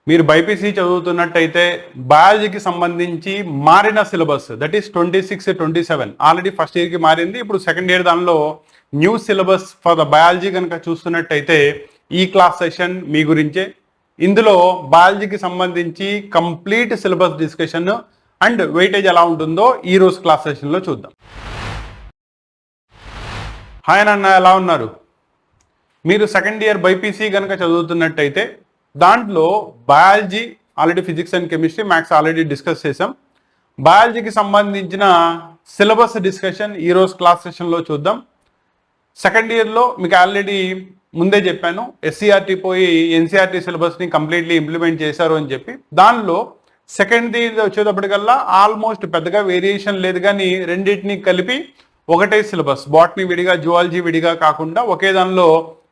మీరు బైపీసీ చదువుతున్నట్టయితే బయాలజీకి సంబంధించి మారిన syllabus that is 26-27 already first ఇయర్కి మారింది. ఇప్పుడు సెకండ్ ఇయర్ దానిలో new syllabus for the biology కనుక చూస్తున్నట్టయితే ఈ క్లాస్ సెషన్ మీ గురించే. ఇందులో బయాలజీకి సంబంధించి complete syllabus discussion and weightage ఎలా ఉంటుందో ఈ రోజు క్లాస్ సెషన్లో చూద్దాం. హాయ్ నాన్న, ఎలా ఉన్నారు? మీరు సెకండ్ ఇయర్ బైపీసీ కనుక చదువుతున్నట్టయితే దాంట్లో biology already physics and chemistry maths already discuss చేసాం. బయాలజీకి సంబంధించిన సిలబస్ డిస్కషన్ ఈరోజు క్లాస్ సెషన్లో చూద్దాం. సెకండ్ ఇయర్లో మీకు ఆల్రెడీ ముందే చెప్పాను, ఎస్సీఆర్టీ పోయి ఎన్సీఆర్టీ సిలబస్ని కంప్లీట్లీ ఇంప్లిమెంట్ చేశారు అని చెప్పి. దానిలో సెకండ్ ఇయర్ వచ్చేటప్పటికల్లా ఆల్మోస్ట్ పెద్దగా వేరియేషన్ లేదు, కానీ రెండింటిని కలిపి ఒకటే సిలబస్, బాటనీ విడిగా జువాలజీ విడిగా కాకుండా ఒకే దానిలో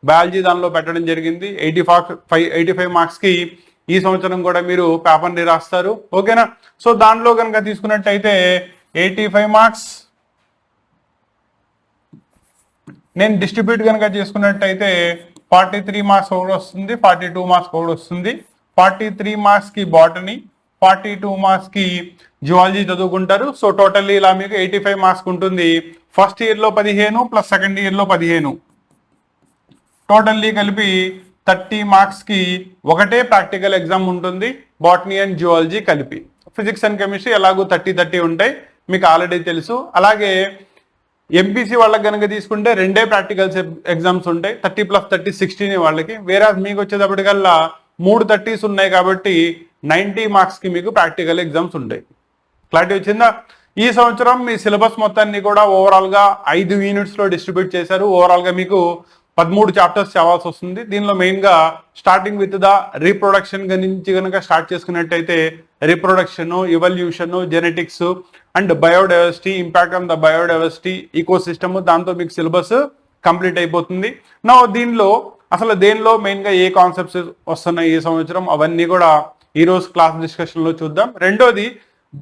బయాలజీ దానిలో పెట్టడం జరిగింది. 85 మార్క్స్కి ఈ సంవత్సరం కూడా మీరు పేపర్ని రాస్తారు, ఓకేనా? సో దానిలో కనుక తీసుకున్నట్టయితే 85 మార్క్స్ నేను డిస్ట్రిబ్యూట్ కనుక చేసుకున్నట్టయితే 43 మార్క్స్ ఒకటి వస్తుంది, 42 మార్క్స్ ఒకటి వస్తుంది. 43 మార్క్స్కి బాటనీ, 42 మార్క్స్కి జువాలజీ చదువుకుంటారు. సో టోటల్లీ ఇలా మీకు 85 మార్క్స్ ఉంటుంది. ఫస్ట్ ఇయర్లో 15 ప్లస్ సెకండ్ ఇయర్లో 15, టోటల్లీ కలిపి 30 మార్క్స్కి ఒకటే ప్రాక్టికల్ ఎగ్జామ్ ఉంటుంది, బాటనీ అండ్ జువాలజీ కలిపి. ఫిజిక్స్ అండ్ కెమిస్ట్రీ ఎలాగో 30 ఉంటాయి, మీకు ఆల్రెడీ తెలుసు. అలాగే ఎంపీసీ వాళ్ళకి కనుక తీసుకుంటే రెండే ప్రాక్టికల్స్ ఎగ్జామ్స్ ఉంటాయి, 30 + 30 60 వాళ్ళకి. వేరే మీకు వచ్చేటప్పటికల్లా 3 30s ఉన్నాయి కాబట్టి 90 మార్క్స్కి మీకు ప్రాక్టికల్ ఎగ్జామ్స్ ఉంటాయి. క్లారిటీ వచ్చిందా? ఈ సంవత్సరం మీ సిలబస్ మొత్తాన్ని కూడా ఓవరాల్గా 5 యూనిట్స్లో డిస్ట్రిబ్యూట్ చేశారు. ఓవరాల్గా మీకు 13 చాప్టర్స్ చదవాల్సి వస్తుంది. దీనిలో మెయిన్గా స్టార్టింగ్ విత్ ద రీప్రొడక్షన్ నుంచి కనుక స్టార్ట్ చేసుకున్నట్టయితే reproduction, evolution, genetics and biodiversity, impact on the biodiversity, ecosystem, దాంతో మీకు సిలబస్ కంప్లీట్ అయిపోతుంది. నా దీనిలో అసలు దేనిలో మెయిన్గా ఏ కాన్సెప్ట్స్ వస్తున్నాయి ఈ సంవత్సరం, అవన్నీ కూడా ఈరోజు క్లాస్ డిస్కషన్లో చూద్దాం. రెండోది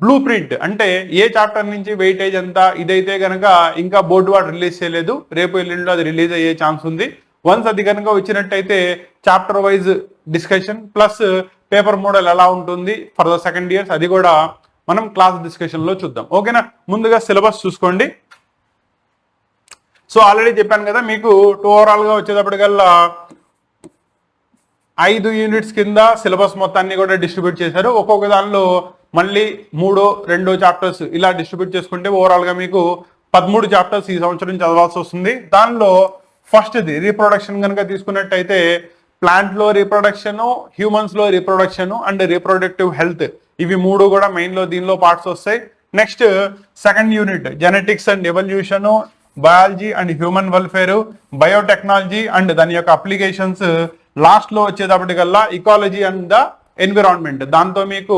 బ్లూ ప్రింట్, అంటే ఏ చాప్టర్ నుంచి వెయిటేజ్ ఎంత, ఇదైతే కనుక ఇంకా బోర్డు వాడు రిలీజ్ చేయలేదు, రేపు ఎల్లుండిలో అది రిలీజ్ అయ్యే ఛాన్స్ ఉంది. వన్స్ అది కనుక వచ్చినట్టయితే chapter wise discussion plus paper model ఎలా ఉంటుంది ఫర్ ద సెకండ్ ఇయర్స్, అది కూడా మనం క్లాస్ డిస్కషన్లో చూద్దాం, ఓకేనా? ముందుగా సిలబస్ చూసుకోండి. సో ఆల్రెడీ చెప్పాను కదా, మీకు ఓవరాల్గా వచ్చేటప్పటికల్లా 5 యూనిట్స్ కింద సిలబస్ మొత్తాన్ని కూడా డిస్ట్రిబ్యూట్ చేశారు. ఒక్కొక్క దానిలో మళ్ళీ 2 చాప్టర్స్ ఇలా డిస్ట్రిబ్యూట్ చేసుకుంటే ఓవరాల్గా మీకు 13 చాప్టర్స్ ఈ సంవత్సరం చదవాల్సి వస్తుంది. దానిలో ఫస్ట్ది రీప్రొడక్షన్ కనుక తీసుకున్నట్టయితే ప్లాంట్లో రీప్రొడక్షన్, హ్యూమన్స్లో రీప్రొడక్షన్ అండ్ రీప్రొడక్టివ్ హెల్త్, ఇవి 3 కూడా మెయిన్లో దీనిలో పార్ట్స్ వస్తాయి. Next second unit genetics and evolution, biology and human welfare, biotechnology and దాని యొక్క అప్లికేషన్స్, లాస్ట్లో వచ్చేటప్పటికల్లా ఇకాలజీ అండ్ ద ఎన్విరాన్మెంట్. దాంతో మీకు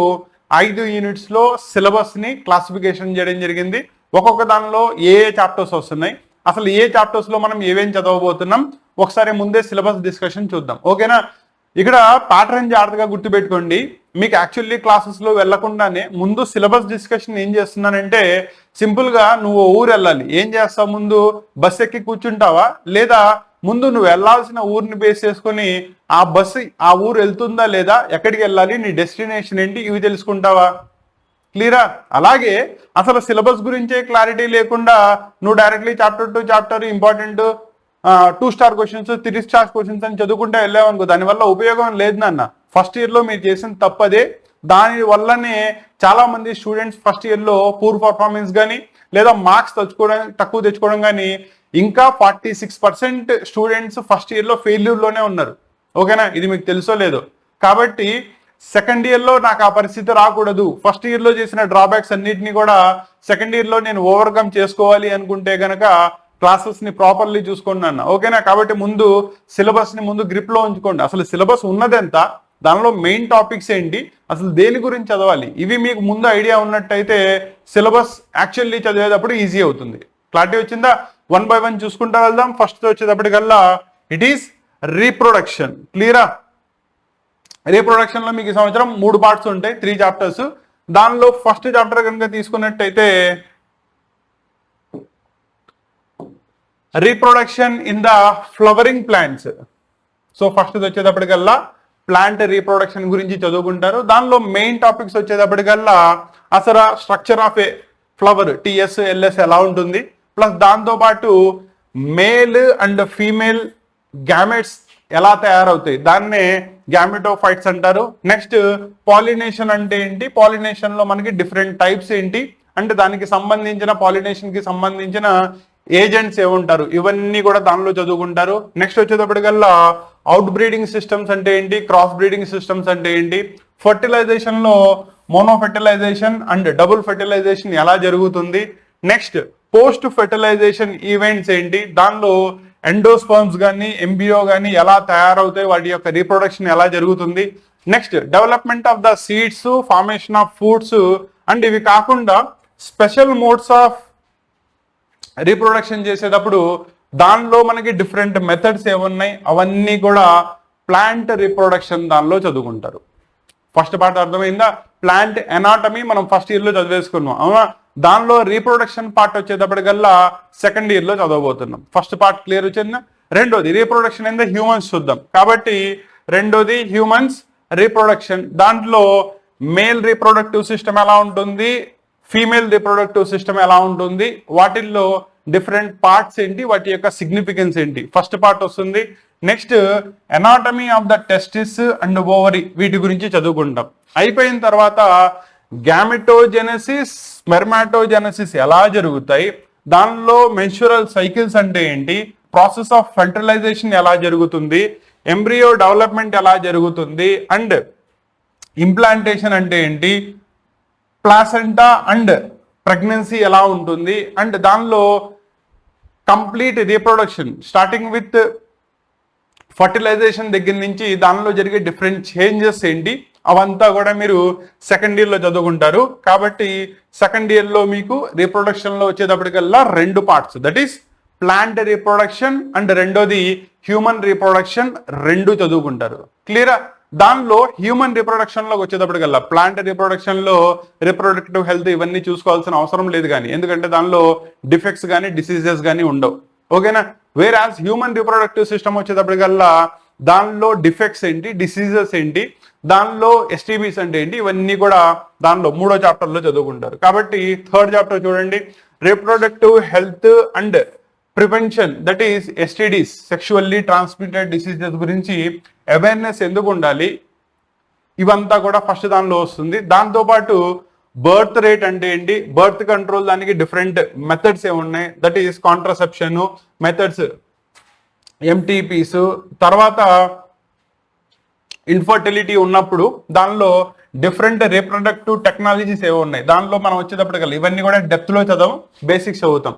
5 యూనిట్స్లో సిలబస్ని క్లాసిఫికేషన్ చేయడం జరిగింది. ఒక్కొక్క దానిలో ఏ చాప్టర్స్ వస్తున్నాయి, అసలు ఏ చాప్టర్స్లో మనం ఏమేం చదవబోతున్నాం, ఒకసారి ముందే సిలబస్ డిస్కషన్ చూద్దాం, ఓకేనా? ఇక్కడ ప్యాటర్న్ జాగ్రత్తగా గుర్తుపెట్టుకోండి. మీకు యాక్చువల్లీ క్లాసెస్లో వెళ్లకుండానే ముందు సిలబస్ డిస్కషన్ ఏం చేస్తున్నానంటే, సింపుల్గా నువ్వు ఊరు వెళ్ళాలి, ఏం చేస్తావు? ముందు బస్ ఎక్కి కూర్చుంటావా, లేదా ముందు నువ్వు వెళ్లాల్సిన ఊరిని బేస్ చేసుకొని ఆ బస్సు ఆ ఊరు వెళ్తుందా లేదా, ఎక్కడికి వెళ్ళాలి, నీ డెస్టినేషన్ ఏంటి, ఇవి తెలుసుకుంటావా? క్లియరా? అలాగే అసలు సిలబస్ గురించే క్లారిటీ లేకుండా నువ్వు directly chapter to chapter important 2 star questions 3 star questions అని చదువుకుంటే వెళ్ళామనుకో, దానివల్ల ఉపయోగం లేదు నాన్న. ఫస్ట్ ఇయర్లో మీరు చేసిన తప్పదే. దాని వల్లనే చాలా మంది స్టూడెంట్స్ ఫస్ట్ ఇయర్లో పూర్ పర్ఫార్మెన్స్ కానీ లేదా మార్క్స్ తక్కువ తెచ్చుకోవడం కానీ, ఇంకా 46% స్టూడెంట్స్ ఫస్ట్ ఇయర్లో ఫెయిల్యూర్లోనే ఉన్నారు, ఓకేనా? ఇది మీకు తెలుసో లేదో. కాబట్టి సెకండ్ ఇయర్లో నాకు ఆ పరిస్థితి రాకూడదు, ఫస్ట్ ఇయర్లో చేసిన డ్రాబ్యాక్స్ అన్నిటినీ కూడా సెకండ్ ఇయర్లో నేను ఓవర్కమ్ చేసుకోవాలి అనుకుంటే కనుక క్లాసెస్ని ప్రాపర్లీ చూసుకోండి అన్న, ఓకేనా? కాబట్టి ముందు సిలబస్ని ముందు గ్రిప్లో ఉంచుకోండి. అసలు సిలబస్ ఉన్నదెంత, దానిలో మెయిన్ టాపిక్స్ ఏంటి, అసలు దేని గురించి చదవాలి, ఇవి మీకు ముందు ఐడియా ఉన్నట్టయితే సిలబస్ యాక్చువల్లీ చదివేటప్పుడు ఈజీ అవుతుంది. క్లారిటీ వచ్చిందా? 1 by 1 చూసుకుంటా వెళ్దాం. ఫస్ట్ వచ్చేటప్పటికల్లా ఇట్ ఈస్ రీప్రొడక్షన్. క్లియరా? రీప్రొడక్షన్లో మీకు ఈ సంవత్సరం 3 పార్ట్స్ ఉంటాయి, 3 చాప్టర్స్. దానిలో ఫస్ట్ చాప్టర్ కనుక తీసుకున్నట్టయితే reproduction in the flowering plants. So first వచ్చేటప్పటికల్లా ప్లాంట్ రీప్రొడక్షన్ గురించి చదువుకుంటారు. దానిలో మెయిన్ టాపిక్స్ వచ్చేటప్పటికల్లా అసలు structure of a flower TS LS ఎలా ఉంటుంది, ప్లస్ దాంతోపాటు మేల్ అండ్ ఫీమేల్ గ్యామెట్స్ ఎలా తయారవుతాయి, దాన్నే గ్యామెటోఫైట్స్ అంటారు. నెక్స్ట్ పాలినేషన్ అంటే ఏంటి, పాలినేషన్ లో మనకి డిఫరెంట్ టైప్స్ ఏంటి, అంటే దానికి సంబంధించిన పాలినేషన్ కి సంబంధించిన ఏజెంట్స్ ఏముంటారు, ఇవన్నీ కూడా దానిలో చదువుకుంటారు. నెక్స్ట్ వచ్చేటప్పటికల్లా అవుట్ బ్రీడింగ్ సిస్టమ్స్ అంటే ఏంటి, క్రాస్ బ్రీడింగ్ సిస్టమ్స్ అంటే ఏంటి, ఫర్టిలైజేషన్ లో mono fertilisation and double fertilisation ఎలా జరుగుతుంది, నెక్స్ట్ పోస్ట్ ఫెర్టిలైజేషన్ ఈవెంట్స్ ఏంటి, దానిలో ఎండోస్పర్మ్స్ కానీ ఎంబియో కానీ ఎలా తయారవుతాయి, వాటి యొక్క రీప్రొడక్షన్ ఎలా జరుగుతుంది, next development of the seeds, formation of foods, and ఇవి కాకుండా స్పెషల్ మోడ్స్ ఆఫ్ రీప్రొడక్షన్ చేసేటప్పుడు దానిలో మనకి డిఫరెంట్ మెథడ్స్ ఏమున్నాయి, అవన్నీ కూడా ప్లాంట్ రీప్రొడక్షన్ దానిలో చదువుకుంటారు. ఫస్ట్ పార్ట్ అర్థమైందా, ప్లాంట్ ఎనాటమీ మనం ఫస్ట్ ఇయర్ లో చదివేసుకున్నాం అవునా, దానిలో రీప్రొడక్షన్ పార్ట్ వచ్చేటప్పటికల్లా సెకండ్ ఇయర్ లో చదవబోతున్నాం. ఫస్ట్ పార్ట్ క్లియర్ వచ్చిందా. రెండోది రీప్రొడక్షన్ ఏందో హ్యూమన్స్ చూద్దాం. కాబట్టి రెండోది హ్యూమన్స్ రీప్రొడక్షన్, దాంట్లో మేల్ రీప్రొడక్టివ్ సిస్టమ్ ఎలా ఉంటుంది, ఫీమేల్ రీప్రొడక్టివ్ సిస్టమ్ ఎలా ఉంటుంది, వాటిల్లో డిఫరెంట్ పార్ట్స్ ఏంటి, వాటి యొక్క సిగ్నిఫికెన్స్ ఏంటి, ఫస్ట్ పార్ట్ వస్తుంది. Next anatomy of the testis and ovary, వీటి గురించి చదువుకుంటాం. అయిపోయిన తర్వాత గ్యామెటోజెనసిస్, స్పెర్మాటోజెనసిస్ ఎలా జరుగుతాయి, దానిలో మెన్స్చురల్ సైకిల్స్ అంటే ఏంటి, ప్రాసెస్ ఆఫ్ ఫెర్టిలైజేషన్ ఎలా జరుగుతుంది, ఎంబ్రియో డెవలప్మెంట్ ఎలా జరుగుతుంది, అండ్ ఇంప్లాంటేషన్ అంటే ఏంటి, ప్లాసెంటా అండ్ ప్రెగ్నెన్సీ ఎలా ఉంటుంది, అండ్ దానిలో complete reproduction starting with fertilization దగ్గర నుంచి దానిలో జరిగే డిఫరెంట్ చేంజెస్ ఏంటి, అవంతా కూడా మీరు సెకండ్ ఇయర్ లో చదువుకుంటారు. కాబట్టి సెకండ్ ఇయర్ లో మీకు రీప్రొడక్షన్ లో వచ్చేటప్పటికల్లా రెండు parts, that is plant reproduction and రెండోది హ్యూమన్ రీప్రొడక్షన్, రెండు చదువుకుంటారు. క్లియరా. దానిలో హ్యూమన్ రీప్రొడక్షన్ లోకి వచ్చేటప్పటికల్లా ప్లాంట్ రీప్రొడక్షన్ లో రీప్రొడక్టివ్ హెల్త్ ఇవన్నీ చూసుకోవాల్సిన అవసరం లేదు కానీ, ఎందుకంటే దానిలో డిఫెక్ట్స్ కానీ డిసీజెస్ కానీ ఉండవు. ఓకేనా. Where as human reproductive system వచ్చేటప్పటికల్లా దానిలో డిఫెక్ట్స్ ఏంటి, డిసీజెస్ ఏంటి, దానిలో ఎస్టీబీస్ అంటే ఏంటి, ఇవన్నీ కూడా దానిలో 3వ చాప్టర్ లో చదువుకుంటారు. కాబట్టి థర్డ్ చాప్టర్ చూడండి, reproductive health and prevention, that is STDs, sexually transmitted diseases గురించి అవేర్నెస్ ఎందుకు ఉండాలి, ఇవంతా కూడా ఫస్ట్ దానిలో వస్తుంది. దాంతోపాటు బర్త్ రేట్ అంటే ఏంటి, బర్త్ కంట్రోల్ దానికి డిఫరెంట్ మెథడ్స్ ఏమున్నాయి, దట్ ఈస్ కాంట్రసెప్షన్ మెథడ్స్, ఎంటీపీస్, తర్వాత ఇన్ఫర్టిలిటీ ఉన్నప్పుడు దానిలో డిఫరెంట్ రీప్రొడక్టివ్ టెక్నాలజీస్ ఏవో ఉన్నాయి, దానిలో మనం వచ్చేటప్పటికల్లా ఇవన్నీ కూడా డెప్త్ లో చదవం, బేసిక్స్ చదువుతాం.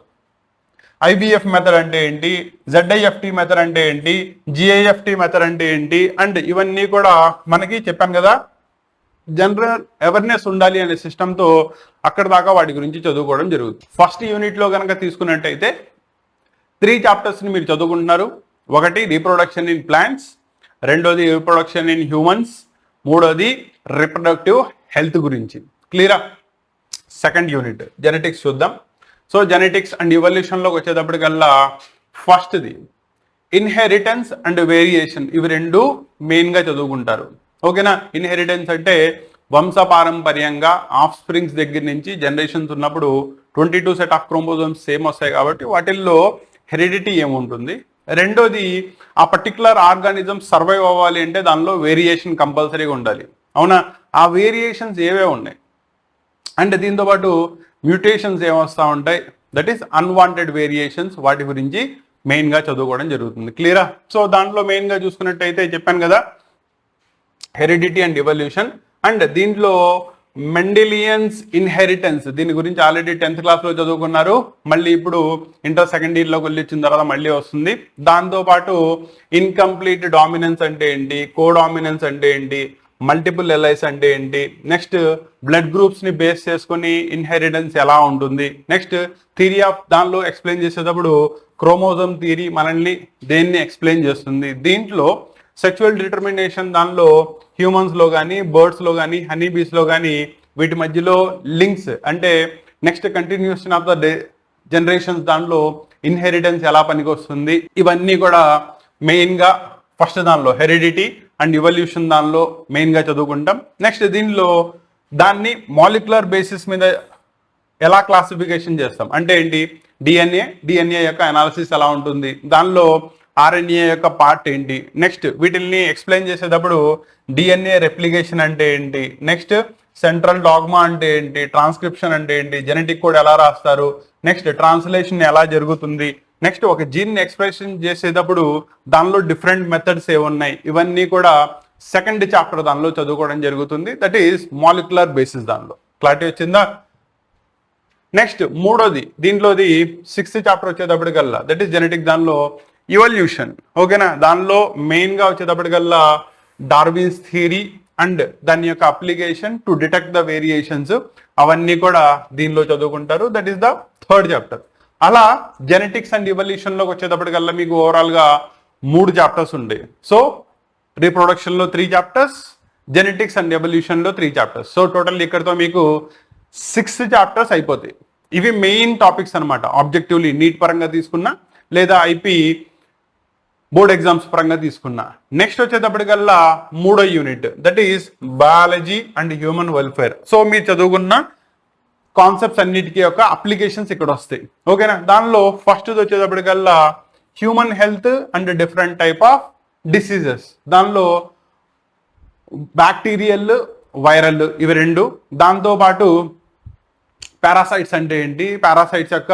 ఐబిఎఫ్ మెథడ్ అంటే ఏంటి, జెడ్ఐఎఫ్టి మెథడ్ అంటే ఏంటి, జిఐఎఫ్టి మెథడ్ అంటే ఏంటి, అండ్ ఇవన్నీ కూడా మనకి చెప్పాను కదా జనరల్ అవేర్నెస్ ఉండాలి అనే సిస్టంతో అక్కడ దాకా వాటి గురించి చదువుకోవడం జరుగుతుంది. ఫస్ట్ యూనిట్ లో కనుక తీసుకున్నట్టయితే 3 చాప్టర్స్ ని మీరు చదువుకుంటున్నారు. ఒకటి రీప్రొడక్షన్ ఇన్ ప్లాంట్స్, రెండోది రీప్రొడక్షన్ ఇన్ హ్యూమన్స్, మూడోది రీప్రొడక్టివ్ హెల్త్ గురించి. క్లియరా. సెకండ్ యూనిట్ జెనెటిక్స్ చూద్దాం. సో జెనెటిక్స్ అండ్ ఇవల్యూషన్లోకి వచ్చేటప్పటికల్లా ఫస్ట్ది ఇన్హెరిటెన్స్ అండ్ వేరియేషన్, ఇవి రెండు మెయిన్గా చదువుకుంటారు. ఓకేనా. ఇన్హెరిటెన్స్ అంటే వంశపారంపర్యంగా ఆఫ్ స్ప్రింగ్స్ దగ్గర నుంచి జనరేషన్స్ ఉన్నప్పుడు 22 సెట్ ఆఫ్ క్రోమోజోమ్స్ సేమ్ వస్తాయి కాబట్టి వాటిల్లో హెరిడిటీ ఏముంటుంది. రెండోది ఆ పర్టికులర్ ఆర్గానిజం సర్వైవ్ అవ్వాలి అంటే దానిలో వేరియేషన్ కంపల్సరీగా ఉండాలి. అవునా. ఆ వేరియేషన్స్ ఏవే ఉన్నాయి అంటే దీంతోపాటు మ్యూటేషన్స్ ఏమొస్తూ ఉంటాయి, దట్ ఈస్ అన్వాంటెడ్ వేరియేషన్స్, వాటి గురించి మెయిన్గా చదువుకోవడం జరుగుతుంది. క్లియరా. సో దాంట్లో మెయిన్గా చూసుకున్నట్టయితే చెప్పాను కదా హెరిడిటీ అండ్ ఇవల్యూషన్, అండ్ దీంట్లో మెండెలియన్స్ ఇన్హెరిటెన్స్, దీని గురించి ఆల్రెడీ 10th క్లాస్లో చదువుకున్నారు, మళ్ళీ ఇప్పుడు ఇంటర్ సెకండ్ ఇయర్లోకి వెళ్ళి వచ్చిన తర్వాత మళ్ళీ వస్తుంది. దాంతోపాటు ఇన్కంప్లీట్ డామినెన్స్ అంటే ఏంటి, కోడామినెన్స్ అంటే ఏంటి, మల్టిపుల్ ఎలైస్ అంటే ఏంటి, నెక్స్ట్ బ్లడ్ గ్రూప్స్ ని బేస్ చేసుకుని ఇన్హెరిటెన్స్ ఎలా ఉంటుంది, నెక్స్ట్ థియరీ ఆఫ్ దానిలో ఎక్స్ప్లెయిన్ చేసేటప్పుడు క్రోమోజోమ్ థియరీ మనల్ని దేన్ని ఎక్స్ప్లెయిన్ చేస్తుంది. దీంట్లో సెక్షువల్ డిటర్మినేషన్ దానిలో హ్యూమన్స్ లో కానీ బర్డ్స్ లో కానీ హనీ బీస్ లో కానీ వీటి మధ్యలో లింక్స్ అంటే next continuation of the generations దానిలో ఇన్హెరిటెన్స్ ఎలా పనికొస్తుంది, ఇవన్నీ కూడా మెయిన్ గా ఫస్ట్ దానిలో హెరిడిటీ అండ్ ఇవల్యూషన్ దానిలో మెయిన్గా చదువుకుంటాం. నెక్స్ట్ దీనిలో దాన్ని మాలిక్యులర్ బేసిస్ మీద ఎలా క్లాసిఫికేషన్ చేస్తాం అంటే ఏంటి, డిఎన్ఏ యొక్క అనాలిసిస్ ఎలా ఉంటుంది, దానిలో ఆర్ఎన్ఏ యొక్క పార్ట్ ఏంటి, నెక్స్ట్ వీటిల్ని ఎక్స్ప్లెయిన్ చేసేటప్పుడు డిఎన్ఏ రెప్లికేషన్ అంటే ఏంటి, నెక్స్ట్ సెంట్రల్ డాగ్మా అంటే ఏంటి, ట్రాన్స్క్రిప్షన్ అంటే ఏంటి, జెనెటిక్ కోడ్ ఎలా రాస్తారు, నెక్స్ట్ ట్రాన్స్లేషన్ ఎలా జరుగుతుంది, నెక్స్ట్ ఒక జీన్ ఎక్స్ప్రెషన్ చేసేటప్పుడు దానిలో డిఫరెంట్ మెథడ్స్ ఏమున్నాయి, ఇవన్నీ కూడా సెకండ్ చాప్టర్ దానిలో చదువుకోవడం జరుగుతుంది. That is molecular basis. దానిలో క్లారిటీ వచ్చిందా? నెక్స్ట్ మూడోది దీంట్లోది 6th చాప్టర్ వచ్చేటప్పటికల్లా దట్ ఈస్ జెనెటిక్, దానిలో ఇవల్యూషన్. ఓకేనా, దానిలో మెయిన్గా వచ్చేటప్పటికల్లా డార్విన్స్ థియరీ అండ్ దాని యొక్క application to detect the variations, అవన్నీ కూడా దీనిలో చదువుకుంటారు. That is the 3rd chapter. అలా జెనెటిక్స్ అండ్ ఇవల్యూషన్లోకి వచ్చేటప్పటికల్లా మీకు ఓవరాల్గా 3 చాప్టర్స్ ఉంటాయి. సో రీప్రొడక్షన్లో 3 చాప్టర్స్, జెనెటిక్స్ అండ్ ఎవల్యూషన్లో 3 చాప్టర్స్. సో టోటల్ ఇక్కడతో మీకు 6 చాప్టర్స్ అయిపోతాయి. ఇవి మెయిన్ టాపిక్స్ అనమాట. ఆబ్జెక్టివ్లీ నీట్ పరంగా తీసుకున్నా లేదా ఐపీ బోర్డ్ ఎగ్జామ్స్ పరంగా తీసుకున్నా. నెక్స్ట్ వచ్చేటప్పటికల్లా 3వ unit that is biology and human welfare. So మీరు చదువుకున్న కాన్సెప్ట్స్ అన్నిటికీ యొక్క అప్లికేషన్స్ ఇక్కడ వస్తాయి. ఓకేనా, దానిలో ఫస్ట్ వచ్చేటప్పటికల్లా human health and different type of diseases. దానిలో బ్యాక్టీరియల్, వైరల్ ఇవి 2. దాంతోపాటు పారాసైట్స్ అంటే ఏంటి, పారాసైట్స్ యొక్క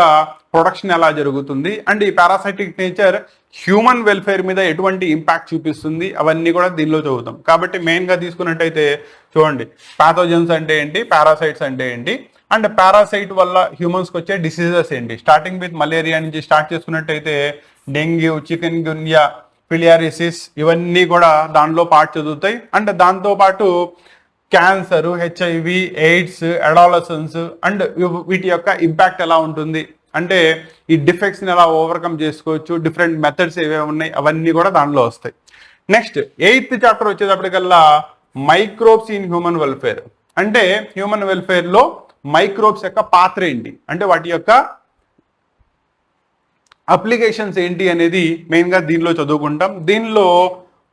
ప్రొడక్షన్ ఎలా జరుగుతుంది, అండ్ ఈ పారాసైటిక్ నేచర్ హ్యూమన్ వెల్ఫేర్ మీద ఎటువంటి ఇంపాక్ట్ చూపిస్తుంది, అవన్నీ కూడా దీనిలో చదువుతాం. కాబట్టి మెయిన్గా తీసుకున్నట్టయితే చూడండి, పాథోజన్స్ అంటే ఏంటి, పారాసైట్స్ అంటే ఏంటి, అండ్ పారాసైట్ వల్ల హ్యూమన్స్కి వచ్చే డిసీజెస్ ఏంటి. స్టార్టింగ్ విత్ మలేరియా నుంచి స్టార్ట్ చేసుకున్నట్టయితే డెంగ్యూ, చికెన్ గున్యా, ఫిలియారిసిస్ ఇవన్నీ కూడా దానిలో పార్ట్ చదువుతాయి. అండ్ దాంతోపాటు cancer, HIV, AIDS, adolescence and వీటి యొక్క ఇంపాక్ట్ ఎలా ఉంటుంది, అంటే ఈ డిఫెక్ట్స్ని ఎలా ఓవర్కమ్ చేసుకోవచ్చు, డిఫరెంట్ మెథడ్స్ ఏవేవి ఉన్నాయి, అవన్నీ కూడా దానిలో వస్తాయి. నెక్స్ట్ 8th చాప్టర్ వచ్చేటప్పటికల్లా మైక్రోబ్స్ ఇన్ హ్యూమన్ వెల్ఫేర్. అంటే హ్యూమన్ వెల్ఫేర్లో మైక్రోబ్స్ యొక్క పాత్ర ఏంటి, అంటే వాటి యొక్క అప్లికేషన్స్ ఏంటి అనేది మెయిన్గా దీనిలో చదువుకుంటాం. దీనిలో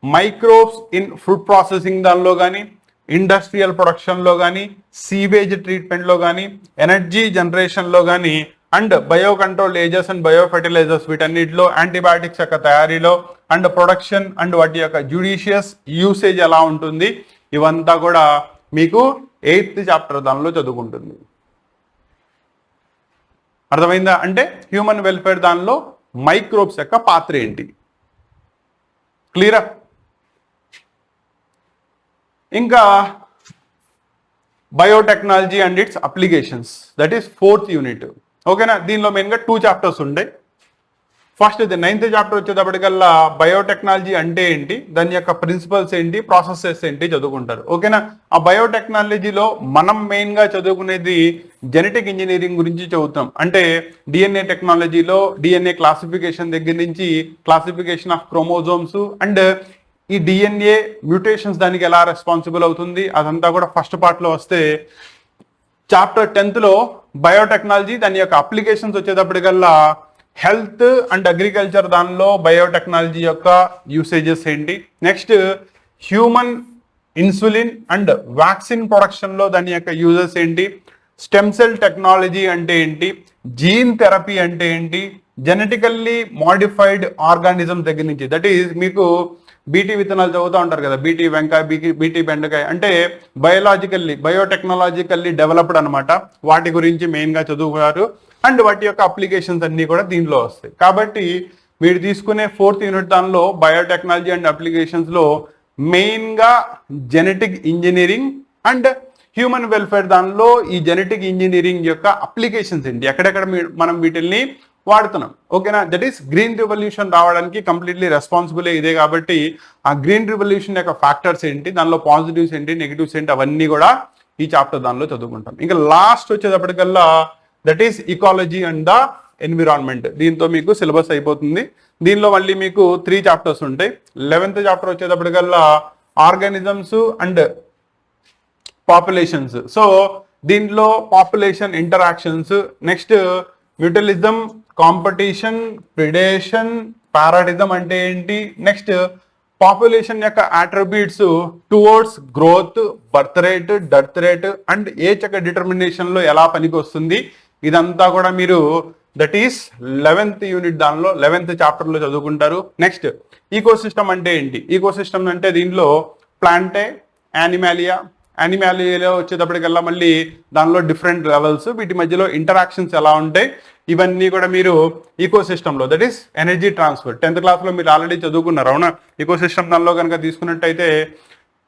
మైక్రోబ్స్ ఇన్ ఫుడ్ ప్రాసెసింగ్ దానిలో కానీ, ఇండస్ట్రియల్ ప్రొడక్షన్లో కానీ, సీవేజ్ ట్రీట్మెంట్లో కానీ, ఎనర్జీ జనరేషన్లో కానీ, అండ్ బయో కంట్రోల్ ఏజెస్ అండ్ బయో ఫెర్టిలైజర్స్ వీటన్నిటిలో, యాంటీబయాటిక్స్ యొక్క తయారీలో అండ్ ప్రొడక్షన్ అండ్ వాటి యొక్క జ్యుడిషియస్ యూసేజ్ ఎలా ఉంటుంది, ఇవంతా కూడా మీకు 8th చాప్టర్ దానిలో చదువుకుంటుంది. అర్థమైందా? అంటే హ్యూమన్ వెల్ఫేర్ దానిలో మైక్రోబ్స్ యొక్క పాత్ర ఏంటి, క్లియరా? ఇంకా biotechnology and its applications that is 4th unit. ఓకేనా, దీనిలో మెయిన్గా 2 చాప్టర్స్ ఉంటాయి. ఫస్ట్ ఇది 9th చాప్టర్ వచ్చేటప్పటికల్లా బయోటెక్నాలజీ అంటే ఏంటి, దాని యొక్క ప్రిన్సిపల్స్ ఏంటి, ప్రాసెసెస్ ఏంటి చదువుకుంటారు. ఓకేనా, ఆ బయోటెక్నాలజీలో మనం మెయిన్గా చదువుకునేది జెనెటిక్ ఇంజనీరింగ్ గురించి చదువుతాం. అంటే డిఎన్ఏ టెక్నాలజీలో డిఎన్ఏ క్లాసిఫికేషన్ దగ్గర నుంచి క్లాసిఫికేషన్ ఆఫ్ క్రోమోజోమ్స్ అండ్ ఈ డిఎన్ఏ మ్యూటేషన్స్ దానికి ఎలా రెస్పాన్సిబుల్ అవుతుంది, అదంతా కూడా ఫస్ట్ పార్ట్లో వస్తే. చాప్టర్ 10thలో బయోటెక్నాలజీ దాని యొక్క అప్లికేషన్స్ వచ్చేటప్పటికల్లా హెల్త్ అండ్ అగ్రికల్చర్ దానిలో బయోటెక్నాలజీ యొక్క యూసేజెస్ ఏంటి, next human insulin and vaccine ప్రొడక్షన్లో దాని యొక్క యూజెస్ ఏంటి, స్టెమ్ సెల్ టెక్నాలజీ అంటే ఏంటి, జీన్ థెరపీ అంటే ఏంటి, జెనెటికల్లీ మోడిఫైడ్ ఆర్గానిజం దగ్గర నుంచి దట్ ఈస్ మీకు బీటీ విత్తనాలు చదువుతూ ఉంటారు కదా, బీటీ వెంకాయ, బీటీ బెండకాయ, అంటే బయోటెక్నాలజికల్లీ డెవలప్డ్ అనమాట. వాటి గురించి మెయిన్గా చదువుకున్నారు అండ్ వాటి యొక్క అప్లికేషన్స్ అన్నీ కూడా దీనిలో వస్తాయి. కాబట్టి మీరు తీసుకునే 4th యూనిట్ దానిలో బయోటెక్నాలజీ అండ్ అప్లికేషన్స్లో మెయిన్గా genetic engineering and human welfare దానిలో ఈ జెనెటిక్ ఇంజనీరింగ్ యొక్క అప్లికేషన్స్ ఏంటి, ఎక్కడెక్కడ మనం వీటిల్ని వాడుతున్నాం. ఓకేనా, దట్ ఈస్ గ్రీన్ రివల్యూషన్ రావడానికి కంప్లీట్లీ రెస్పాన్సిబుల్ ఇదే. కాబట్టి ఆ గ్రీన్ రివల్యూషన్ యొక్క ఫ్యాక్టర్స్ ఏంటి, దానిలో పాజిటివ్స్ ఏంటి, నెగిటివ్స్ ఏంటి, అవన్నీ కూడా ఈ చాప్టర్ దానిలో చదువుకుంటాం. ఇంకా లాస్ట్ వచ్చేటప్పటికల్లా that is ecology and the environment. దీంతో మీకు సిలబస్ అయిపోతుంది. దీనిలో మళ్ళీ మీకు 3 చాప్టర్స్ ఉంటాయి. 11th చాప్టర్ వచ్చేటప్పటికల్లా ఆర్గానిజమ్స్ అండ్ పాపులేషన్స్. సో దీంట్లో population interactions, next mutualism, competition, predation, parasitism అంటే ఏంటి, నెక్స్ట్ పాపులేషన్ యొక్క attributes towards growth, birth rate, death rate and age యొక్క డిటర్మినేషన్ లో ఎలా పనికి వస్తుంది, ఇదంతా కూడా మీరు దట్ ఈస్ 11th యూనిట్ దానిలో 11th చాప్టర్ లో చదువుకుంటారు. నెక్స్ట్ ఈకోసిస్టమ్ అంటే ఏంటి? ఈకోసిస్టమ్ అంటే దీనిలో ప్లాంటే, యానిమాలియాలో వచ్చేటప్పటికల్లా మళ్ళీ దానిలో డిఫరెంట్ లెవెల్స్, వీటి మధ్యలో ఇంటరాక్షన్స్ ఎలా ఉంటాయి, ఇవన్నీ కూడా మీరు ఈకోసిస్టంలో that is energy transfer 10th క్లాస్లో మీరు ఆల్రెడీ చదువుకున్నారు అవునా. ఈకోసిస్టమ్ దానిలో కనుక తీసుకున్నట్టయితే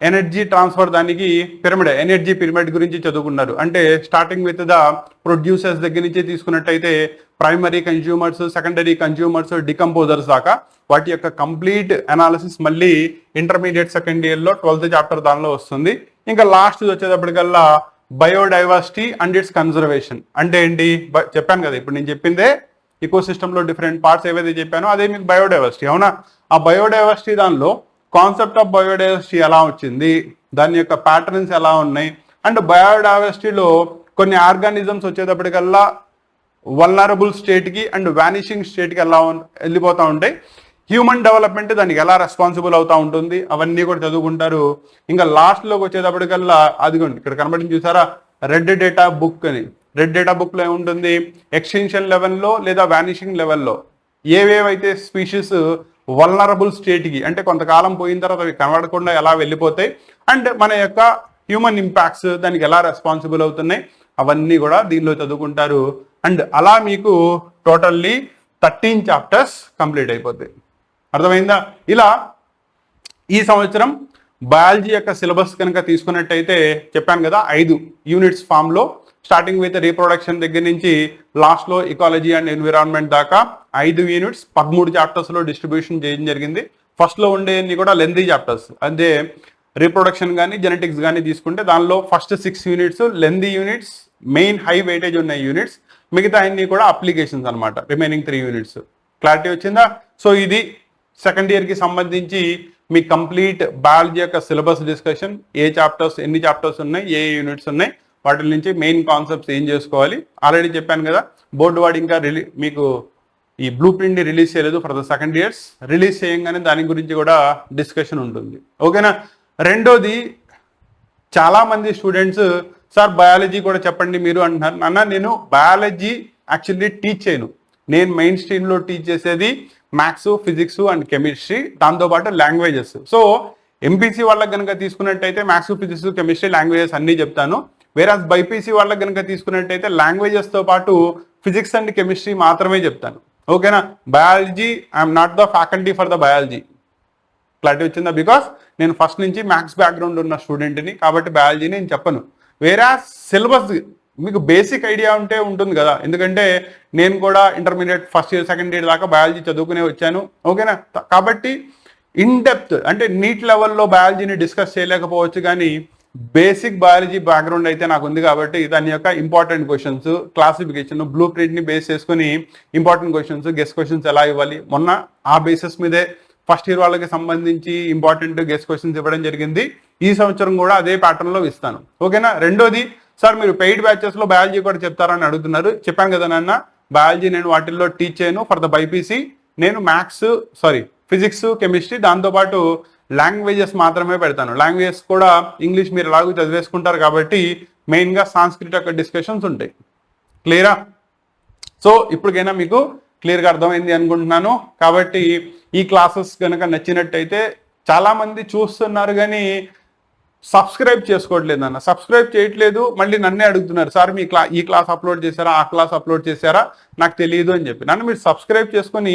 ఎనర్జీ ట్రాన్స్ఫర్ దానికి పిరమిడ్, ఎనర్జీ పిరమిడ్ గురించి చదువుకున్నారు. అంటే స్టార్టింగ్ విత్ ద ప్రొడ్యూసర్స్ దగ్గర నుంచి తీసుకున్నట్టయితే primary consumers, secondary consumers, decomposers దాకా వాటి యొక్క కంప్లీట్ అనాలిసిస్ మళ్ళీ ఇంటర్మీడియట్ సెకండ్ ఇయర్లో 12th చాప్టర్ దానిలో వస్తుంది. ఇంకా లాస్ట్ వచ్చేటప్పటికల్లా బయోడైవర్సిటీ అండ్ ఇట్స్ కన్జర్వేషన్ అంటే ఏంటి చెప్పాను కదా. ఇప్పుడు నేను చెప్పిందే ఈకోసిస్టంలో డిఫరెంట్ పార్ట్స్ ఏవైతే చెప్పానో అదే మీకు బయోడైవర్సిటీ అవునా. ఆ బయోడైవర్సిటీ దానిలో కాన్సెప్ట్ ఆఫ్ బయోడైవర్సిటీ ఎలా వచ్చింది, దాని యొక్క ప్యాటర్న్స్ ఎలా ఉన్నాయి, అండ్ బయోడైవర్సిటీలో కొన్ని ఆర్గానిజమ్స్ వచ్చేటప్పటికల్లా వల్నరబుల్ స్టేట్కి అండ్ వానిషింగ్ స్టేట్కి ఎలా వెళ్ళిపోతూ ఉంటాయి, హ్యూమన్ డెవలప్మెంట్ దానికి ఎలా రెస్పాన్సిబుల్ అవుతూ ఉంటుంది, అవన్నీ కూడా చదువుకుంటారు. ఇంకా లాస్ట్లోకి వచ్చేటప్పటికల్లా అదిగోండి ఇక్కడ కనబడింది చూసారా, రెడ్ డేటా బుక్ అని. రెడ్ డేటా బుక్లో ఏముంటుంది, ఎక్స్టెన్షన్ లెవెల్లో లేదా వానిషింగ్ లెవెల్లో ఏవేవైతే స్పీషీస్ వల్నరబుల్ స్టేట్కి అంటే కొంతకాలం పోయిన తర్వాత అవి కనబడకుండా ఎలా వెళ్ళిపోతాయి, అండ్ మన యొక్క హ్యూమన్ ఇంపాక్ట్స్ దానికి ఎలా రెస్పాన్సిబుల్ అవుతున్నాయి, అవన్నీ కూడా దీనిలో చదువుకుంటారు. అండ్ అలా మీకు టోటల్లీ 13 చాప్టర్స్ కంప్లీట్ అయిపోతాయి. అర్థమైందా? ఇలా ఈ సంవత్సరం బయాలజీ యొక్క సిలబస్ కనుక తీసుకున్నట్టయితే చెప్పాను కదా 5 యూనిట్స్ ఫామ్లో స్టార్టింగ్ విత్ రీప్రొడక్షన్ దగ్గర నుంచి లాస్ట్లో ఇకాలజీ అండ్ ఎన్విరాన్మెంట్ దాకా 5 యూనిట్స్ 13 చాప్టర్స్లో డిస్ట్రిబ్యూషన్ చేయడం జరిగింది. ఫస్ట్లో ఉండేవి కూడా లెంతీ చాప్టర్స్, అదే రీప్రొడక్షన్ కానీ జెనెటిక్స్ కానీ తీసుకుంటే దానిలో first 6 units lengthy units, main high weightage ఉన్న యూనిట్స్, మిగతా అన్ని కూడా అప్లికేషన్స్ అనమాట. Remaining 3 units. క్లారిటీ వచ్చిందా? సో ఇది సెకండ్ ఇయర్కి సంబంధించి మీ కంప్లీట్ బయాలజీ యొక్క సిలబస్ డిస్కషన్, ఏ చాప్టర్స్ ఎన్ని చాప్టర్స్ ఉన్నాయి, ఏ యూనిట్స్ ఉన్నాయి, వాటి నుంచి మెయిన్ కాన్సెప్ట్స్ ఏం చేసుకోవాలి. ఆల్రెడీ చెప్పాను కదా, బోర్డు వాడు ఇంకా మీకు ఈ బ్లూ ప్రింట్ని రిలీజ్ చేయలేదు for the second years. Release చేయంగానే దాని గురించి కూడా డిస్కషన్ ఉంటుంది. ఓకేనా? రెండోది, చాలామంది స్టూడెంట్స్ సార్ బయాలజీ కూడా చెప్పండి మీరు అంటున్నారు. అన్న నేను బయాలజీ యాక్చువల్లీ టీచ్ చేయను, నేను మెయిన్ స్ట్రీమ్లో టీచ్ చేసేది మ్యాథ్స్, ఫిజిక్స్ అండ్ కెమిస్ట్రీ, దాంతోపాటు లాంగ్వేజెస్. సో ఎంపీసీ వాళ్ళకి కనుక తీసుకున్నట్టయితే మ్యాథ్స్, ఫిజిక్స్, కెమిస్ట్రీ, లాంగ్వేజెస్ అన్నీ చెప్తాను. వేరాజ్ బైపీసీ వాళ్ళకి కనుక తీసుకున్నట్టయితే లాంగ్వేజెస్తో పాటు ఫిజిక్స్ అండ్ కెమిస్ట్రీ మాత్రమే చెప్తాను. ఓకేనా? Biology I'm not the faculty for the biology. Clarity వచ్చిందా? బికాస్ నేను ఫస్ట్ నుంచి మ్యాథ్స్ బ్యాక్గ్రౌండ్ ఉన్న స్టూడెంట్ని, కాబట్టి బయాలజీ నేను చెప్పను. వేరాజ్ సిలబస్ మీకు బేసిక్ ఐడియా ఉంటే ఉంటుంది కదా, ఎందుకంటే నేను కూడా intermediate first year second year దాకా బయాలజీ చదువుకునే వచ్చాను. ఓకేనా? కాబట్టి ఇన్ డెప్త్ అంటే నీట్ లెవెల్లో బయాలజీని డిస్కస్ చేయలేకపోవచ్చు, కానీ బేసిక్ బయాలజీ బ్యాక్గ్రౌండ్ అయితే నాకు ఉంది. కాబట్టి దాని యొక్క ఇంపార్టెంట్ క్వశ్చన్స్, క్లాసిఫికేషన్, బ్లూ ప్రింట్ని బేస్ చేసుకుని ఇంపార్టెంట్ క్వశ్చన్స్, గెస్ క్వశ్చన్స్ ఎలా ఇవ్వాలి, మొన్న ఆ బేసిస్ మీదే ఫస్ట్ ఇయర్ వాళ్ళకి సంబంధించి ఇంపార్టెంట్ గెస్ క్వశ్చన్స్ ఇవ్వడం జరిగింది. ఈ సంవత్సరం కూడా అదే ప్యాటర్న్లో ఇస్తాను. ఓకేనా? రెండోది, సార్ మీరు పెయిడ్ బ్యాచెస్లో బయాలజీ కూడా చెప్తారని అడుగుతున్నారు. చెప్పాను కదా నాన్న, బయాలజీ నేను వాటిల్లో టీచ్ చేయను ఫర్ ద బైపీసీ. నేను ఫిజిక్స్, కెమిస్ట్రీ, దాంతోపాటు లాంగ్వేజెస్ మాత్రమే పెడతాను. లాంగ్వేజెస్ కూడా ఇంగ్లీష్ మీరు ఎలాగో చదివేసుకుంటారు కాబట్టి మెయిన్గా సాంస్క్రిట్ యొక్క డిస్కషన్స్ ఉంటాయి. క్లియరా? సో ఇప్పటికైనా మీకు క్లియర్గా అర్థమైంది అనుకుంటున్నాను. కాబట్టి ఈ క్లాసెస్ కనుక నచ్చినట్టయితే, చాలామంది చూస్తున్నారు కానీ సబ్స్క్రైబ్ చేసుకోవట్లేదు అన్న, సబ్స్క్రైబ్ చేయట్లేదు, మళ్ళీ నన్నే అడుగుతున్నారు సార్ మీ ఈ క్లాస్ అప్లోడ్ చేశారా, ఆ క్లాస్ అప్లోడ్ చేశారా, నాకు తెలియదు అని చెప్పి. నన్ను మీరు సబ్స్క్రైబ్ చేసుకొని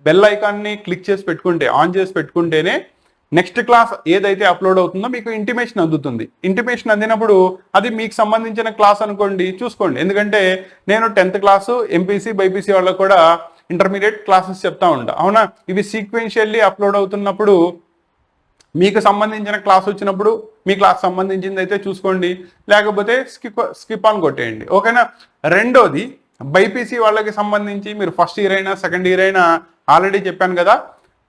బెల్ ఐకాన్ని క్లిక్ చేసి పెట్టుకుంటే, ఆన్ చేసి పెట్టుకుంటేనే నెక్స్ట్ క్లాస్ ఏదైతే అప్లోడ్ అవుతుందో మీకు ఇంటిమేషన్ అందుతుంది. ఇంటిమేషన్ అందినప్పుడు అది మీకు సంబంధించిన క్లాస్ అనుకోండి, చూసుకోండి. ఎందుకంటే నేను 10th క్లాసు ఎంపీసీ, బైపీసీ వాళ్ళకు కూడా ఇంటర్మీడియట్ క్లాసెస్ చెప్తా ఉంటా అవునా. ఇవి సీక్వెన్షియల్లీ అప్లోడ్ అవుతున్నప్పుడు మీకు సంబంధించిన క్లాస్ వచ్చినప్పుడు మీ క్లాస్ సంబంధించింది అయితే చూసుకోండి, లేకపోతే స్కిప్ ఆన్ కొట్టేయండి. ఓకేనా? రెండోది, బైపీసీ వాళ్ళకి సంబంధించి మీరు ఫస్ట్ ఇయర్ అయినా సెకండ్ ఇయర్ అయినా ఆల్రెడీ చెప్పాను కదా,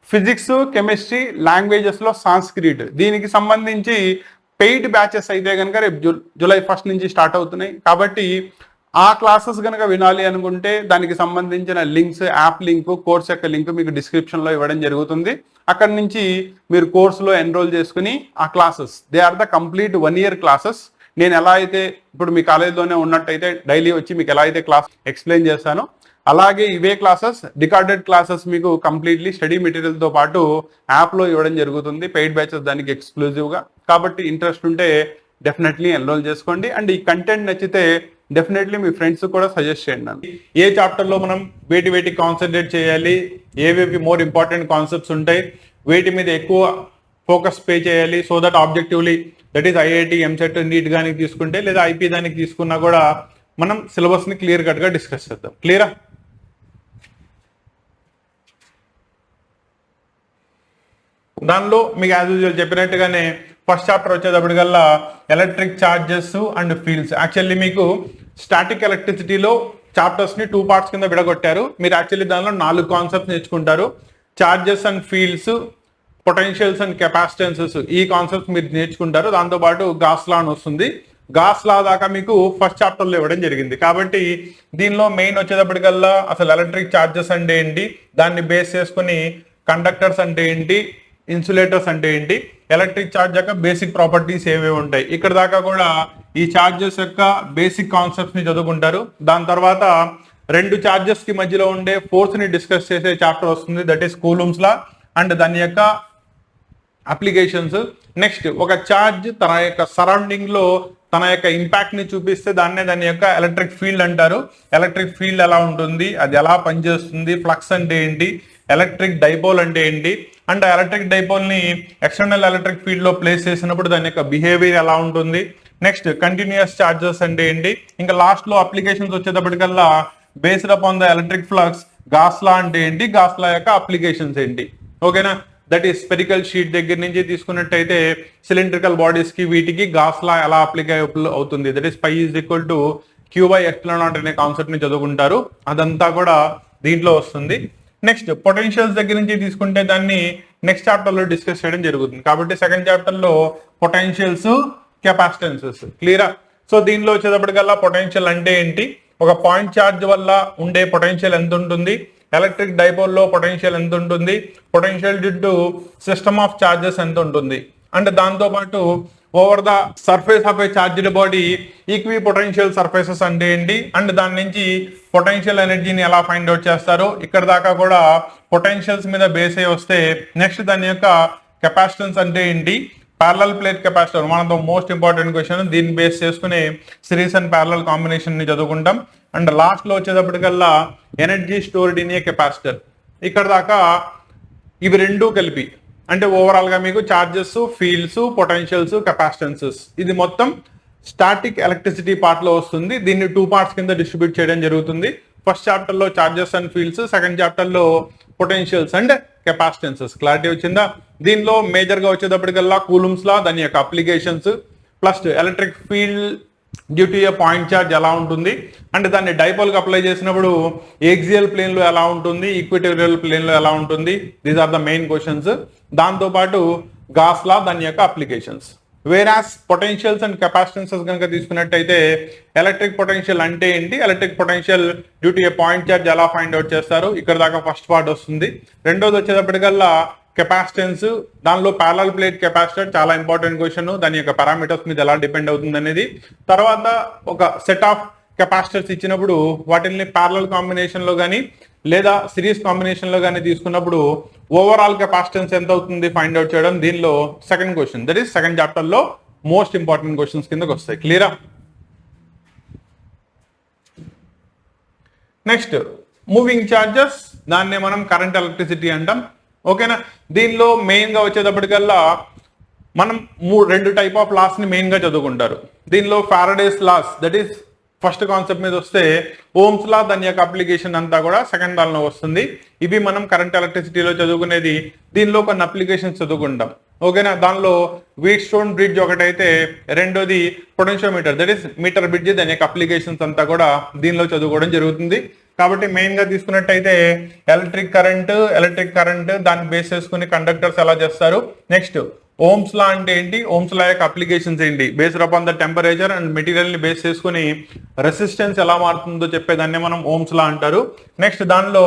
ఫిజిక్స్, కెమిస్ట్రీ, లాంగ్వేజెస్లో సాంస్క్రిట్, దీనికి సంబంధించి పెయిడ్ బ్యాచెస్ అయితే కనుక రేపు జూలై 1 నుంచి స్టార్ట్ అవుతున్నాయి. కాబట్టి ఆ క్లాసెస్ కనుక వినాలి అనుకుంటే దానికి సంబంధించిన లింక్స్, యాప్ లింక్, కోర్స్ యొక్క లింక్ మీకు డిస్క్రిప్షన్లో ఇవ్వడం జరుగుతుంది. అక్కడి నుంచి మీరు కోర్సులో ఎన్రోల్ చేసుకుని ఆ classes, they are the complete 1 year classes. నేను ఎలా అయితే ఇప్పుడు మీ కాలేజీలోనే ఉన్నట్టయితే డైలీ వచ్చి మీకు ఎలా అయితే క్లాస్ ఎక్స్ప్లెయిన్ చేస్తానో అలాగే ఇవే క్లాసెస్, రికార్డెడ్ క్లాసెస్ మీకు కంప్లీట్లీ స్టడీ మెటీరియల్తో పాటు యాప్లో ఇవ్వడం జరుగుతుంది. పెయిడ్ బ్యాచెస్ దానికి ఎక్స్క్లూజివ్గా. కాబట్టి ఇంట్రెస్ట్ ఉంటే డెఫినెట్లీ ఎన్రోల్ చేసుకోండి. అండ్ ఈ కంటెంట్ నచ్చితే డెఫినెట్లీ మీ ఫ్రెండ్స్ కూడా సజెస్ట్ చేయండి. ఏ చాప్టర్లో మనం వేటి కాన్సన్ట్రేట్ చేయాలి, ఏవేవి మోర్ ఇంపార్టెంట్ కాన్సెప్ట్స్ ఉంటాయి, వేటి మీద ఎక్కువ ఫోకస్ పే చేయాలి, so that objectively that is IIT, EAMCET, NEET కానీ తీసుకుంటే లేదా ఐపీ దానికి తీసుకున్నా కూడా మనం సిలబస్ని క్లియర్ కట్గా డిస్కస్ చేద్దాం. క్లియరా? దానిలో మీకు యాజ్ యూజువల్ చెప్పినట్టుగానే ఫస్ట్ చాప్టర్ వచ్చేటప్పటికల్లా electric charges and fields. Actually మీకు స్టాటిక్ ఎలక్ట్రిసిటీలో చాప్టర్స్ని 2 parts కింద విడగొట్టారు. మీరు యాక్చువల్లీ దానిలో 4 కాన్సెప్ట్స్ నేర్చుకుంటారు. Charges and fields, potentials and capacitances, ఈ కాన్సెప్ట్స్ మీరు నేర్చుకుంటారు. దాంతోపాటు గాస్ లా అని వస్తుంది. గాస్ లా దాకా మీకు ఫస్ట్ చాప్టర్లో ఇవ్వడం జరిగింది. కాబట్టి దీనిలో మెయిన్ వచ్చేటప్పటికల్లా అసలు ఎలక్ట్రిక్ ఛార్జెస్ అంటే ఏంటి, దాన్ని బేస్ చేసుకుని కండక్టర్స్ అంటే ఏంటి, ఇన్సులేటర్స్ అంటే ఏంటి, ఎలక్ట్రిక్ ఛార్జ్ యొక్క బేసిక్ ప్రాపర్టీస్ ఏవేవి ఉంటాయి, ఇక్కడ దాకా కూడా ఈ ఛార్జెస్ యొక్క బేసిక్ కాన్సెప్ట్స్ ని చదువుకుంటారు. దాని తర్వాత 2 ఛార్జెస్ కి మధ్యలో ఉండే ఫోర్స్ ని డిస్కస్ చేసే చాప్టర్ వస్తుంది, that is coulombs law and దాని యొక్క అప్లికేషన్స్. నెక్స్ట్ ఒక ఛార్జ్ తన యొక్క సరౌండింగ్ లో తన యొక్క ఇంపాక్ట్ ని చూపిస్తే దాని యొక్క ఎలక్ట్రిక్ ఫీల్డ్ అంటారు. ఎలక్ట్రిక్ ఫీల్డ్ ఎలా ఉంటుంది, అది ఎలా పనిచేస్తుంది, ఫ్లక్స్ అంటే ఏంటి, ఎలక్ట్రిక్ డైపోల్ అంటే ఏంటి, అండ్ ఎలక్ట్రిక్ డైపోల్ ని ఎక్స్టర్నల్ ఎలక్ట్రిక్ ఫీల్డ్ లో ప్లేస్ చేసినప్పుడు దాని యొక్క బిహేవియర్ ఎలా ఉంటుంది. నెక్స్ట్ కంటిన్యూస్ ఛార్జెస్ అంటే ఏంటి. ఇంకా లాస్ట్ లో అప్లికేషన్స్ వచ్చేటప్పటికల్లా based upon the electric flux, Gauss law అంటే ఏంటి, గాస్ లా యొక్క అప్లికేషన్స్ ఏంటి. ఓకేనా? దట్ ఈస్ స్పెరికల్ షీట్ దగ్గర నుంచి తీసుకున్నట్టయితే సిలిండ్రికల్ బాడీస్ కి వీటికి గాస్ లా ఎలా అప్లికేబుల్ అవుతుంది, that is phi is equal to Q/ε0 అనే కాన్సెప్ట్ ని చదువుకుంటారు. అదంతా కూడా దీంట్లో వస్తుంది. నెక్స్ట్ పొటెన్షియల్స్ దగ్గర నుంచి తీసుకుంటే దాన్ని నెక్స్ట్ చాప్టర్ లో డిస్కస్ చేయడం జరుగుతుంది. కాబట్టి సెకండ్ చాప్టర్ లో పొటెన్షియల్స్, కెపాసిటెన్సెస్. క్లియరా? సో దీనిలో వచ్చేటప్పటికల్లా పొటెన్షియల్ అంటే ఏంటి, ఒక పాయింట్ ఛార్జ్ వల్ల ఉండే పొటెన్షియల్ ఎంత ఉంటుంది, ఎలక్ట్రిక్ డైపోల్ లో పొటెన్షియల్ ఎంత ఉంటుంది, potential due to system of charges ఎంత ఉంటుంది, అండ్ దాంతో పాటు over the surface of A charged body equi potential surfaces అంటే ఏంటి, అండ్ దాని నుంచి పొటెన్షియల్ ఎనర్జీని ఎలా ఫైండ్ అవుట్ చేస్తారు. ఇక్కడ దాకా కూడా పొటెన్షియల్స్ మీద బేస్ అయ్యి వస్తే నెక్స్ట్ దాని యొక్క కెపాసిటెన్స్ అంటే ఏంటి, parallel plate capacitor, one of the most important question. దీన్ని బేస్ చేసుకుని సిరీస్ అండ్ ప్యారలల్ కాంబినేషన్ ని చదువుకుంటాం. అండ్ లాస్ట్ లో వచ్చేటప్పటికల్లా energy stored in a capacitor. ఇక్కడ దాకా ఇవి రెండూ కలిపి అంటే ఓవరాల్ గా మీకు చార్జెస్, ఫీల్డ్స్, పొటెన్షియల్స్, కెపాసిటెన్సెస్, ఇది మొత్తం స్టాటిక్ ఎలక్ట్రిసిటీ పార్ట్ లో వస్తుంది. దీన్ని 2 parts కింద డిస్ట్రిబ్యూట్ చేయడం జరుగుతుంది. ఫస్ట్ చాప్టర్ లో charges and fields, second chapter లో పొటెన్షియల్స్ అండ్ కెపాసిటెన్సెస్. క్లారిటీ వచ్చిందా? దీనిలో మేజర్ గా వచ్చేటప్పటికల్లా కూలుమ్స్ లా, దాని యొక్క applications, plus electric field due to a point charge ఎలా ఉంటుంది, అంటే దాన్ని డైపోల్ కి అప్లై చేసినప్పుడు ఏక్సియల్ ప్లేన్ లో ఎలా ఉంటుంది, ఈక్విటోరియల్ ప్లేన్ లో ఎలా ఉంటుంది. These are the main questions. దాంతో పాటు గాస్ లా, దాని యొక్క అప్లికేషన్స్. వేరాస్ పొటెన్షియల్స్ అండ్ కెపాసిటెన్సెస్ కనుక తీసుకున్నట్టయితే ఎలక్ట్రిక్ పొటెన్షియల్ అంటే ఏంటి, electric potential due to a point charge ఎలా ఫైండ్ అవుట్ చేస్తారు, ఇక్కడ దాకా ఫస్ట్ పార్ట్ వస్తుంది. రెండోది వచ్చేటప్పటికల్లా కెపాసిటెన్స్, దానిలో ప్యారలల్ ప్లేట్ కెపాసిటర్ చాలా ఇంపార్టెంట్ క్వశ్చన్, దాని యొక్క పారామీటర్స్ మీద ఎలా డిపెండ్ అవుతుంది అనేది. తర్వాత ఒక సెట్ ఆఫ్ కెపాసిటర్స్ ఇచ్చినప్పుడు వాటిని ప్యారలల్ కాంబినేషన్ లో కానీ లేదా సిరీస్ కాంబినేషన్ లో కానీ తీసుకున్నప్పుడు ఓవరాల్ కెపాసిటెన్స్ ఎంత అవుతుంది ఫైండ్ అవుట్ చేయడం దీనిలో second question. That is second chapter లో మోస్ట్ ఇంపార్టెంట్ క్వశ్చన్స్ కిందకి వస్తాయి. క్లియరా? నెక్స్ట్ మూవింగ్ చార్జెస్, దాన్నే మనం కరెంట్ ఎలక్ట్రిసిటీ అంటాం. ఓకేనా? దీనిలో మెయిన్ గా వచ్చేటప్పటికల్లా మనం 2 టైప్ ఆఫ్ లాస్ ని మెయిన్ గా చదువుకుంటారు. దీనిలో Faraday's laws, that is first concept మీద వస్తే, ఓమ్స్ లా, దాని యొక్క అప్లికేషన్ అంతా కూడా సెకండ్ దానిలో వస్తుంది. ఇవి మనం కరెంట్ ఎలక్ట్రిసిటీలో చదువుకునేది. దీనిలో కొన్ని అప్లికేషన్స్ చదువుకుంటాం. ఓకేనా? దానిలో వీట్ స్టోన్ బ్రిడ్జ్ ఒకటైతే, రెండోది potentiometer, that is meter bridge, దాని యొక్క అప్లికేషన్స్ అంతా కూడా దీనిలో చదువుకోవడం జరుగుతుంది. కాబట్టి మెయిన్ గా తీసుకున్నట్టయితే ఎలక్ట్రిక్ కరెంట్ దాన్ని బేస్ చేసుకుని కండక్టర్స్ ఎలా చేస్తారు. నెక్స్ట్ ఓమ్స్ లా అంటే ఏంటి, ఓమ్స్ లా యొక్క అప్లికేషన్స్ ఏంటి, based upon the temperature and material ని బేస్ చేసుకుని రెసిస్టెన్స్ ఎలా మారుతుందో చెప్పేదాన్ని మనం ఓమ్స్ లా అంటారు. నెక్స్ట్ దానిలో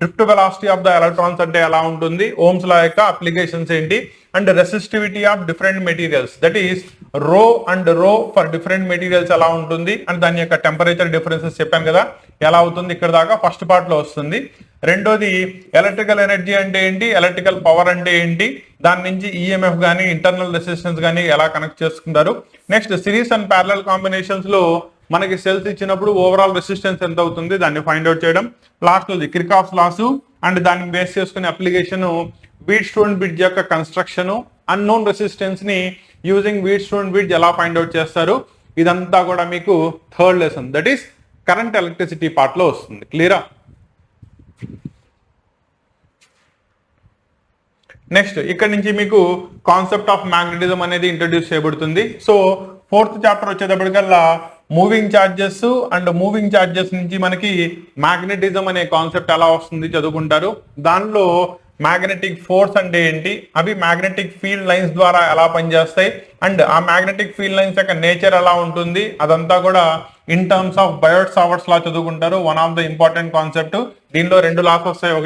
drift velocity of the electrons అంటే ఎలా ఉంటుంది, ఓమ్స్ లా యొక్క అప్లికేషన్స్ ఏంటి, and resistivity of different materials that is రో అండ్ రో ఫర్ డిఫరెంట్ మెటీరియల్స్ ఎలా ఉంటుంది, అండ్ దాని యొక్క టెంపరేచర్ డిఫరెన్సెస్ చెప్పాను కదా ఎలా అవుతుంది, ఇక్కడ దాకా ఫస్ట్ పార్ట్ లో వస్తుంది. రెండోది ఎలక్ట్రికల్ ఎనర్జీ అంటే ఏంటి, ఎలక్ట్రికల్ పవర్ అంటే ఏంటి, దాని నుంచి ఈఎంఎఫ్ కానీ ఇంటర్నల్ రెసిస్టెన్స్ కానీ ఎలా కనెక్ట్ చేసుకుంటారు. Next series and parallel combinations లో మనకి సెల్స్ ఇచ్చినప్పుడు ఓవరాల్ రెసిస్టెన్స్ ఎంత అవుతుంది దాన్ని ఫైండ్ అవుట్ చేయడం. లాస్ట్ లో క్రికాఫ్స్ లాస్ అండ్ దాన్ని బేస్ చేసుకునే అప్లికేషన్ వీట్ స్టోన్ బ్రిడ్జ్ యొక్క కన్స్ట్రక్షన్, అన్నోన్ రెసిస్టెన్స్ ని యూజింగ్ వీట్ స్టోన్ బ్రిడ్జ్ ఎలా ఫైండ్ అవుట్ చేస్తారు, ఇదంతా కూడా మీకు third lesson that is current electricity part లో వస్తుంది. క్లియరా? నెక్స్ట్ ఇక్కడ నుంచి మీకు కాన్సెప్ట్ ఆఫ్ మ్యాగ్నెటిజం అనేది ఇంట్రడ్యూస్ చేయబడుతుంది. సో ఫోర్త్ చాప్టర్ వచ్చేటప్పటికల్లా moving charges and moving charges నుంచి మనకి మ్యాగ్నెటిజం అనే కాన్సెప్ట్ ఎలా వస్తుంది చదువుకుంటారు. దానిలో మ్యాగ్నెటిక్ ఫోర్స్ అంటే ఏంటి, అవి మ్యాగ్నెటిక్ ఫీల్డ్ లైన్స్ ద్వారా ఎలా పనిచేస్తాయి, అండ్ ఆ మ్యాగ్నెటిక్ ఫీల్డ్ లైన్స్ యొక్క నేచర్ ఎలా ఉంటుంది, అదంతా కూడా ఇన్ టర్మ్స్ ఆఫ్ బయోట్ సావర్ట్స్ లా చదువుకుంటారు. One of the important concept. దీనిలో రెండు లాస్ వస్తాయి,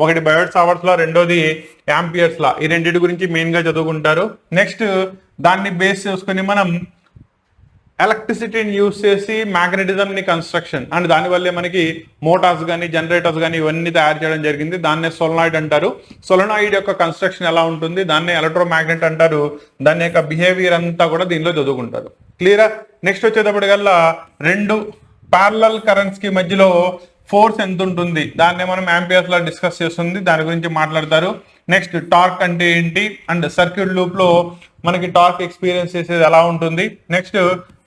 ఒకటి బయోట్ సావర్ట్స్ లా, రెండోది యాంపియర్స్ లా. ఈ రెండింటి గురించి మెయిన్ గా చదువుకుంటారు. నెక్స్ట్ దాన్ని బేస్ చేసుకుని మనం ఎలక్ట్రిసిటీని యూజ్ చేసి మ్యాగ్నెటిజం ని కన్స్ట్రక్షన్ అండ్ దానివల్లే మనకి మోటార్స్ కానీ జనరేటర్స్ కానీ ఇవన్నీ తయారు చేయడం జరిగింది. దాన్నే సోలనాయిడ్ అంటారు. సోలనాయిడ్ యొక్క కన్స్ట్రక్షన్ ఎలా ఉంటుంది, దాన్నే ఎలక్ట్రోమాగ్నెట్ అంటారు. దాని యొక్క బిహేవియర్ అంతా కూడా దీనిలో చదువుకుంటారు. క్లియరా? నెక్స్ట్ వచ్చేటప్పటికల్లా రెండు ప్యారలల్ కరెంట్స్ కి మధ్యలో ఫోర్స్ ఎంత ఉంటుంది దాన్నే మనం యాంపియర్స్ లా డిస్కస్ చేస్తుంది, దాని గురించి మాట్లాడతారు. నెక్స్ట్ టార్క్ అంటే ఏంటి అండ్ సర్క్యూట్ లూప్ లో మనకి టార్క్ ఎక్స్పీరియన్స్ చేసేది ఎలా ఉంటుంది. నెక్స్ట్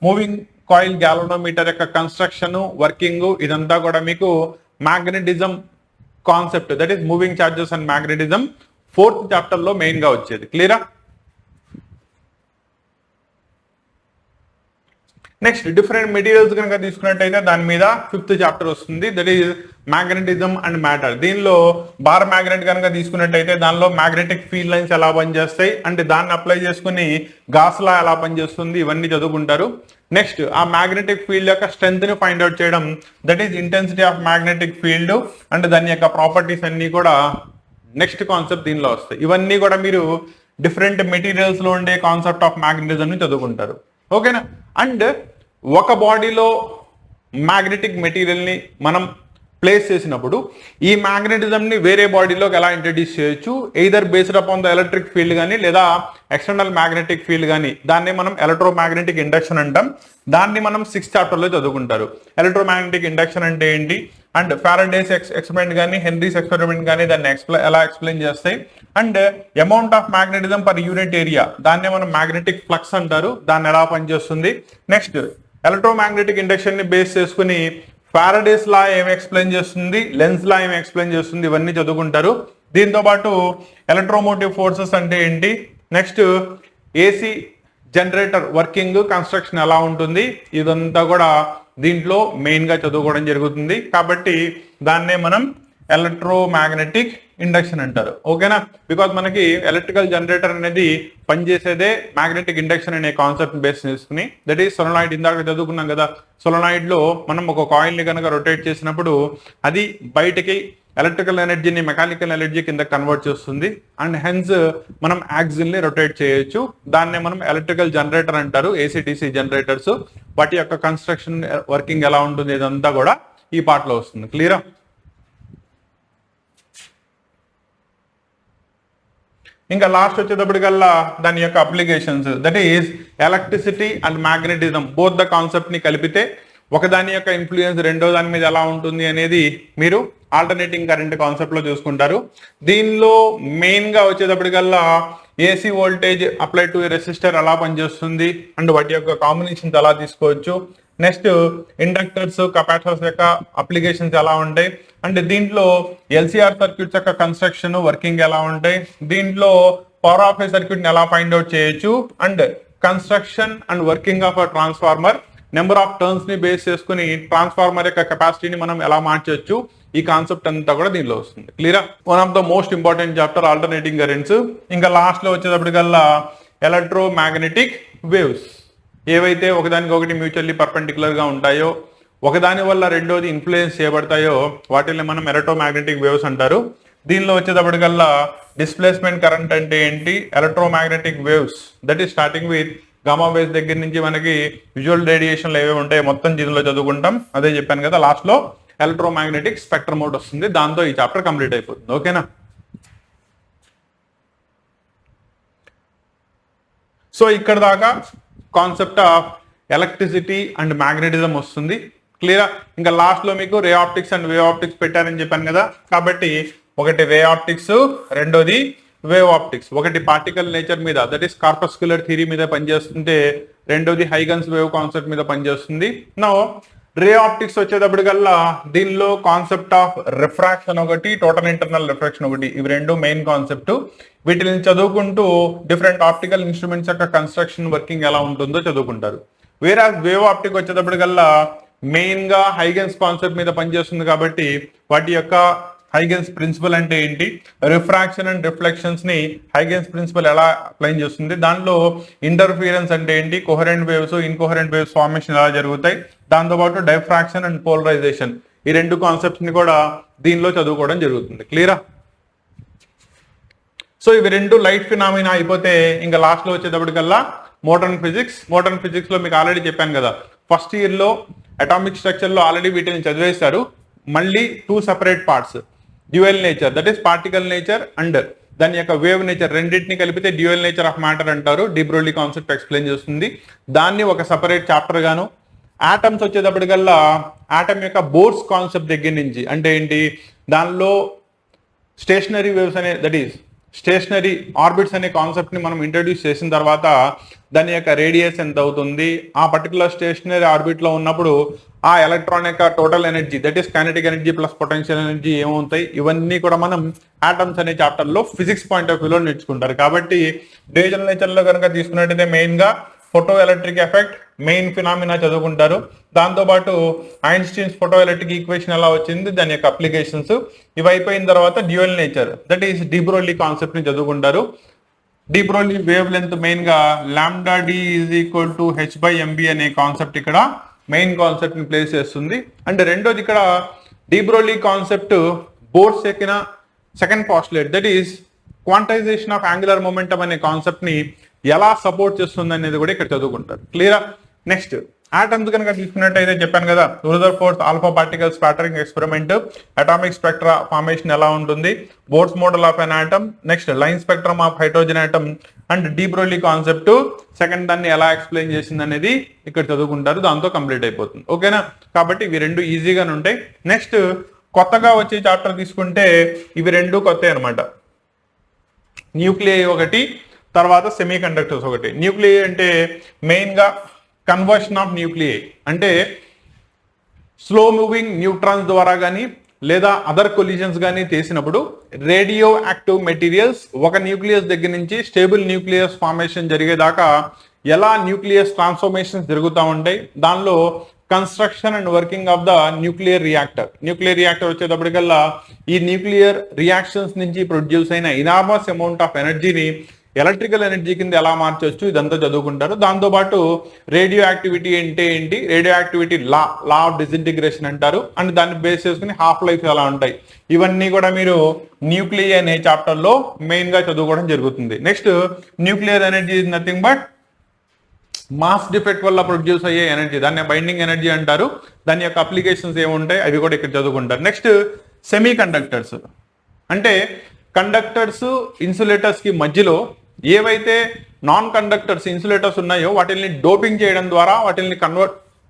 మూవింగ్ కాయిల్ గ్యాల్వనోమీటర్ యొక్క కన్స్ట్రక్షన్, వర్కింగ్, ఇదంతా కూడా మీకు magnetism concept that is moving charges and magnetism fourth chapter లో మెయిన్ గా వచ్చేది. క్లియరా? నెక్స్ట్ డిఫరెంట్ మెటీరియల్స్ కనుక తీసుకున్నట్టయితే దాని మీద ఫిఫ్త్ చాప్టర్ వస్తుంది that is magnetism and matter. దీనిలో బార్ మ్యాగ్నెట్ కనుక తీసుకున్నట్టయితే దానిలో మ్యాగ్నెటిక్ ఫీల్డ్ లైన్స్ ఎలా పనిచేస్తాయి అంటే దాన్ని అప్లై చేసుకుని గాస్ లా ఎలా పనిచేస్తుంది, ఇవన్నీ చదువుకుంటారు. నెక్స్ట్ ఆ మ్యాగ్నెటిక్ ఫీల్డ్ యొక్క స్ట్రెంత్ ని ఫైండ్ అవుట్ చేయడం that is intensity of magnetic field and దాని యొక్క ప్రాపర్టీస్ అన్ని కూడా నెక్స్ట్ కాన్సెప్ట్ దీనిలో వస్తాయి. ఇవన్నీ కూడా మీరు డిఫరెంట్ మెటీరియల్స్ లో ఉండే కాన్సెప్ట్ ఆఫ్ మ్యాగ్నెటిజం ని చదువుకుంటారు. ఓకేనా? అండ్ ఒక బాడీలో మ్యాగ్నెటిక్ మెటీరియల్ ని మనం ప్లేస్ చేసినప్పుడు ఈ మ్యాగ్నెటిజం ని వేరే బాడీలోకి ఎలా ఇంట్రడ్యూస్ చేయొచ్చు, either based upon the electric field కానీ లేదా ఎక్స్టర్నల్ మ్యాగ్నెటిక్ ఫీల్డ్ కానీ, దాన్ని మనం ఎలక్ట్రోమాగ్నెటిక్ ఇండక్షన్ అంటాం. దాన్ని మనం 6th చాప్టర్ లో చదువుకుంటారు. ఎలక్ట్రోమాగ్నెటిక్ ఇండక్షన్ అంటే ఏంటి అండ్ ఫారడేస్ ఎక్స్పెరిమెంట్ కానీ హెన్రీస్ ఎక్స్పెరిమెంట్ కానీ దాన్ని ఎలా ఎక్స్ప్లెయిన్ చేస్తాయి. And amount of magnetism per unit area, దాన్నే మనం మ్యాగ్నెటిక్ ఫ్లక్స్ అంటారు, దాన్ని ఎలా పనిచేస్తుంది. నెక్స్ట్ ఎలక్ట్రోమాగ్నెటిక్ ఇండక్షన్ ని బేస్ చేసుకుని ఫారడేస్ లా ఏమి ఎక్స్ప్లెయిన్ చేస్తుంది, లెన్స్ లా ఏమి ఎక్స్ప్లెయిన్ చేస్తుంది, ఇవన్నీ చదువుకుంటారు. దీంతో పాటు ఎలక్ట్రోమోటివ్ ఫోర్సెస్ అంటే ఏంటి, next AC generator working construction ఎలా ఉంటుంది, ఇదంతా కూడా దీంట్లో మెయిన్ గా చదువుకోవడం జరుగుతుంది. కాబట్టి దాన్నే మనం ఎలక్ట్రోమాగ్నెటిక్ ఇండక్షన్ అంటారు. ఓకేనా? బికాజ్ మనకి ఎలక్ట్రికల్ జనరేటర్ అనేది పనిచేసేదే మ్యాగ్నెటిక్ ఇండక్షన్ అనే కాన్సెప్ట్ బేస్ చేసుకుని. That is solenoid. ఇందాక చదువుకున్నాం కదా, సోలనాయిడ్ లో మనం ఒక కాయిల్ ని కనుక రొటేట్ చేసినప్పుడు అది బయటకి ఎలక్ట్రికల్ ఎనర్జీని మెకానికల్ ఎనర్జీ కింద కన్వర్ట్ చేస్తుంది అండ్ హెన్స్ మనం యాక్సిల్ ని రొటేట్ చేయొచ్చు. దాన్నే మనం ఎలక్ట్రికల్ జనరేటర్ అంటారు. ఏసీటీసీ జనరేటర్స్, వాటి యొక్క కన్స్ట్రక్షన్ వర్కింగ్ ఎలా ఉంటుంది ఇదంతా కూడా ఈ పార్ట్ లో వస్తుంది. క్లియరా? ఇంకా లాస్ట్ వచ్చేటప్పటికల్లా దాని యొక్క applications that is electricity and magnetism both the concept ని కలిపితే ఒకదాని యొక్క ఇన్ఫ్లుయెన్స్ రెండో దాని మీద ఎలా ఉంటుంది అనేది మీరు ఆల్టర్నేటింగ్ కరెంట్ కాన్సెప్ట్ లో చూసుకుంటారు. దీనిలో మెయిన్ గా వచ్చేటప్పటికల్లా AC voltage apply to resistor ఎలా పనిచేస్తుంది అండ్ వాటి యొక్క కాంబినేషన్స్ ఎలా తీసుకోవచ్చు. నెక్స్ట్ ఇండక్టర్స్ కెపాసిటర్స్ యొక్క అప్లికేషన్స్ ఎలా ఉంటాయి అంటే దీంట్లో ఎల్సిఆర్ సర్క్యూట్స్ యొక్క కన్స్ట్రక్షన్ వర్కింగ్ ఎలా ఉంటాయి, దీంట్లో పవర్ ఆఫ్ ఏ సర్క్యూట్ ని ఎలా ఫైండ్ అవుట్ చేయొచ్చు and construction and working of a transformer, number of turns ని బేస్ చేసుకుని ట్రాన్స్ఫార్మర్ యొక్క కెపాసిటీని మనం ఎలా మార్చొచ్చు, ఈ కాన్సెప్ట్ అంతా కూడా దీనిలో వస్తుంది. క్లియరా? One of the most important chapter alternating currents. ఇంకా లాస్ట్ లో వచ్చేటప్పటికల్లా ఎలక్ట్రోమాగ్నెటిక్ వేవ్స్, ఏవైతే ఒకదానికొకటి మ్యూచువల్లీ పర్పెండిక్యులర్ గా ఉంటాయో, ఒకదాని వల్ల రెండోది ఇన్ఫ్లుయెన్స్ చేయబడతాయో వాటిని మనం ఎలక్ట్రోమాగ్నెటిక్ వేవ్స్ అంటారు. దీనిలో వచ్చేటప్పటికల్లా డిస్ప్లేస్మెంట్ కరెంట్ అంటే ఏంటి, electromagnetic waves that is starting with gamma waves దగ్గర నుంచి మనకి విజువల్ రేడియేషన్లు ఏవే ఉంటాయో మొత్తం దీనిలో చదువుకుంటాం. అదే చెప్పాను కదా, లాస్ట్ లో ఎలక్ట్రోమాగ్నెటిక్ స్పెక్ట్రమ్ ఒకటి వస్తుంది, దాంతో ఈ చాప్టర్ కంప్లీట్ అయిపోతుంది. ఓకేనా? సో ఇక్కడ దాకా concept of electricity and magnetism వస్తుంది. క్లియరా? ఇంకా లాస్ట్ లో మీకు ray optics and wave optics పెట్టారని చెప్పాను కదా, కాబట్టి ఒకటి రే ఆప్టిక్స్, రెండోది వేవ్ ఆప్టిక్స్. ఒకటి పార్టికల్ నేచర్ మీద దట్ ఈస్ కార్పస్క్యులర్ థియరీ మీద పనిచేస్తుంటే, రెండోది హైగన్స్ వేవ్ కాన్సెప్ట్ మీద పనిచేస్తుంది. నో రే ఆప్టిక్స్ వచ్చేటప్పటికల్లా దీనిలో కాన్సెప్ట్ ఆఫ్ రిఫ్రాక్షన్ ఒకటి, టోటల్ ఇంటర్నల్ రిఫ్రాక్షన్ ఒకటి, ఇవి రెండు మెయిన్ కాన్సెప్ట్. వీటిని చదువుకుంటూ డిఫరెంట్ ఆప్టికల్ ఇన్స్ట్రుమెంట్స్ యొక్క కన్స్ట్రక్షన్ వర్కింగ్ ఎలా ఉంటుందో చదువుకుంటారు. వేరే వేవ్ ఆప్టిక్ వచ్చేటప్పటికల్లా మెయిన్ గా హైగన్స్ కాన్సెప్ట్ మీద పనిచేస్తుంది కాబట్టి వాటి యొక్క హైగన్స్ ప్రిన్సిపల్ అంటే ఏంటి, రిఫ్రాక్షన్ అండ్ రిఫ్లెక్షన్స్ ని హైగన్స్ ప్రిన్సిపల్ ఎలా అప్లై చేస్తుంది, దానిలో ఇంటర్ఫియరెన్స్ అంటే ఏంటి, కోహరెంట్ వేవ్స్ ఇన్కోహరెంట్ వేవ్స్ ఫార్మేషన్ ఎలా జరుగుతాయి, దాంతోపాటు డైఫ్రాక్షన్ అండ్ పోలరైజేషన్, ఈ రెండు కాన్సెప్ట్స్ ని కూడా దీనిలో చదువుకోవడం జరుగుతుంది. క్లియరా? సో ఇవి రెండు లైట్ ఫినామినా అయిపోతే ఇంకా లాస్ట్ లో వచ్చేటప్పటికల్లా మోడర్న్ ఫిజిక్స్. మోడర్న్ ఫిజిక్స్ లో మీకు ఆల్రెడీ చెప్పాను కదా, ఫస్ట్ ఇయర్ లో అటామిక్ స్ట్రక్చర్ లో ఆల్రెడీ వీటిని చదివేశారు. మళ్ళీ 2 separate parts, dual nature that is particle nature and దాని యొక్క వేవ్ నేచర్, రెండింటిని కలిపితే డ్యూయల్ నేచర్ ఆఫ్ మ్యాటర్ అంటారు. డి బ్రోగ్లీ కాన్సెప్ట్ ఎక్స్ప్లెయిన్ చేస్తుంది. దాన్ని ఒక సెపరేట్ చాప్టర్ గాను, ఆటమ్స్ వచ్చేటప్పటికల్లా ఆటమ్ యొక్క బోర్స్ కాన్సెప్ట్ దగ్గర నుంచి అంటే ఏంటి, దానిలో స్టేషనరీ వేవ్స్ అనే దట్ ఈస్ స్టేషనరీ ఆర్బిట్స్ అనే కాన్సెప్ట్ ని మనం ఇంట్రడ్యూస్ చేసిన తర్వాత దాని యొక్క రేడియస్ ఎంత అవుతుంది, ఆ పర్టికులర్ స్టేషనరీ ఆర్బిట్ లో ఉన్నప్పుడు ఆ ఎలక్ట్రాన్ యొక్క total energy that is kinetic energy plus potential energy ఏమవుతాయి, ఇవన్నీ కూడా మనం ఆటమ్స్ అనే చాప్టర్ లో ఫిజిక్స్ పాయింట్ ఆఫ్ వ్యూలో నేర్చుకుంటారు. కాబట్టి డ్యూయల్ నేచర్ లో కనుక తీసుకున్నట్టయితే మెయిన్ గా photo electric effect main phenomena చదువుకుంటారు. దాంతోపాటు ఐన్స్టీన్స్ ఫోటో ఎలక్ట్రిక్ ఈక్వేషన్ ఎలా వచ్చింది, దాని యొక్క అప్లికేషన్స్, ఇవి అయిపోయిన తర్వాత dual nature that is de Broglie concept ని చదువుకుంటారు. De Broglie wavelength main గా lambda d is equal to h/mb అనే కాన్సెప్ట్ ఇక్కడ మెయిన్ కాన్సెప్ట్ ని ప్లేస్ చేస్తుంది. అండ్ రెండోది ఇక్కడ డి బ్రోగ్లీ కాన్సెప్ట్ బోర్స్ ఎక్కిన second postulate that is quantization of angular momentum అనే కాన్సెప్ట్ ని ఎలా సపోర్ట్ చేస్తుంది అనేది కూడా ఇక్కడ చదువుకుంటారు. క్లియరా? నెక్స్ట్ ఆటమ్స్ కనుక తీసుకున్నట్టయితే చెప్పాను కదా, Rutherford alpha particle scattering experiment, atomic spectra formation ఎలా ఉంటుంది, Bohr's model of an atom, next line spectrum of hydrogen atom and de Broglie concept second దాన్ని ఎలా ఎక్స్ప్లెయిన్ చేసింది అనేది ఇక్కడ చదువుకుంటారు. దాంతో కంప్లీట్ అయిపోతుంది. ఓకేనా? కాబట్టి ఇవి రెండు ఈజీగానే ఉంటాయి. నెక్స్ట్ కొత్తగా వచ్చే చాప్టర్ తీసుకుంటే ఇవి రెండు కొత్త అనమాట. న్యూక్లియై ఒకటి, తర్వాత సెమీ కండక్టర్స్ ఒకటి. న్యూక్లియై అంటే మెయిన్ గా కన్వర్షన్ ఆఫ్ న్యూక్లియై అంటే స్లో మూవింగ్ న్యూట్రాన్స్ ద్వారా కానీ లేదా అదర్ కొలిజన్స్ కానీ చేసినప్పుడు రేడియో యాక్టివ్ మెటీరియల్స్ ఒక న్యూక్లియస్ దగ్గర నుంచి స్టేబుల్ న్యూక్లియస్ ఫార్మేషన్ జరిగేదాకా ఎలా న్యూక్లియస్ ట్రాన్స్ఫర్మేషన్స్ జరుగుతూ ఉంటాయి, దానిలో construction and working of the nuclear reactor. Nuclear reactor వచ్చేటప్పటికల్లా ఈ న్యూక్లియర్ రియాక్షన్స్ నుంచి ప్రొడ్యూస్ అయిన ఇనామస్ అమౌంట్ ఆఫ్ ఎనర్జీని ఎలక్ట్రికల్ ఎనర్జీ కింద ఎలా మార్చవచ్చు ఇదంతా చదువుకుంటారు. దాంతోపాటు రేడియో యాక్టివిటీ అంటే ఏంటి, radio activity law of disintegration అంటారు, అండ్ దాన్ని బేస్ చేసుకుని హాఫ్ లైఫ్ ఎలా ఉంటాయి, ఇవన్నీ కూడా మీరు న్యూక్లియర్ అనే చాప్టర్ లో మెయిన్ గా చదువుకోవడం జరుగుతుంది. Next nuclear energy is nothing but mass defect వల్ల ప్రొడ్యూస్ అయ్యే ఎనర్జీ, దాన్ని బైండింగ్ ఎనర్జీ అంటారు. దాని యొక్క అప్లికేషన్స్ ఏముంటాయి అవి కూడా ఇక్కడ చదువుకుంటారు. నెక్స్ట్ సెమీ కండక్టర్స్ అంటే కండక్టర్స్ ఇన్సులేటర్స్ కి మధ్యలో ఏవైతే నాన్ కండక్టర్స్ ఇన్సులేటర్స్ ఉన్నాయో వాటిని డోపింగ్ చేయడం ద్వారా వాటిని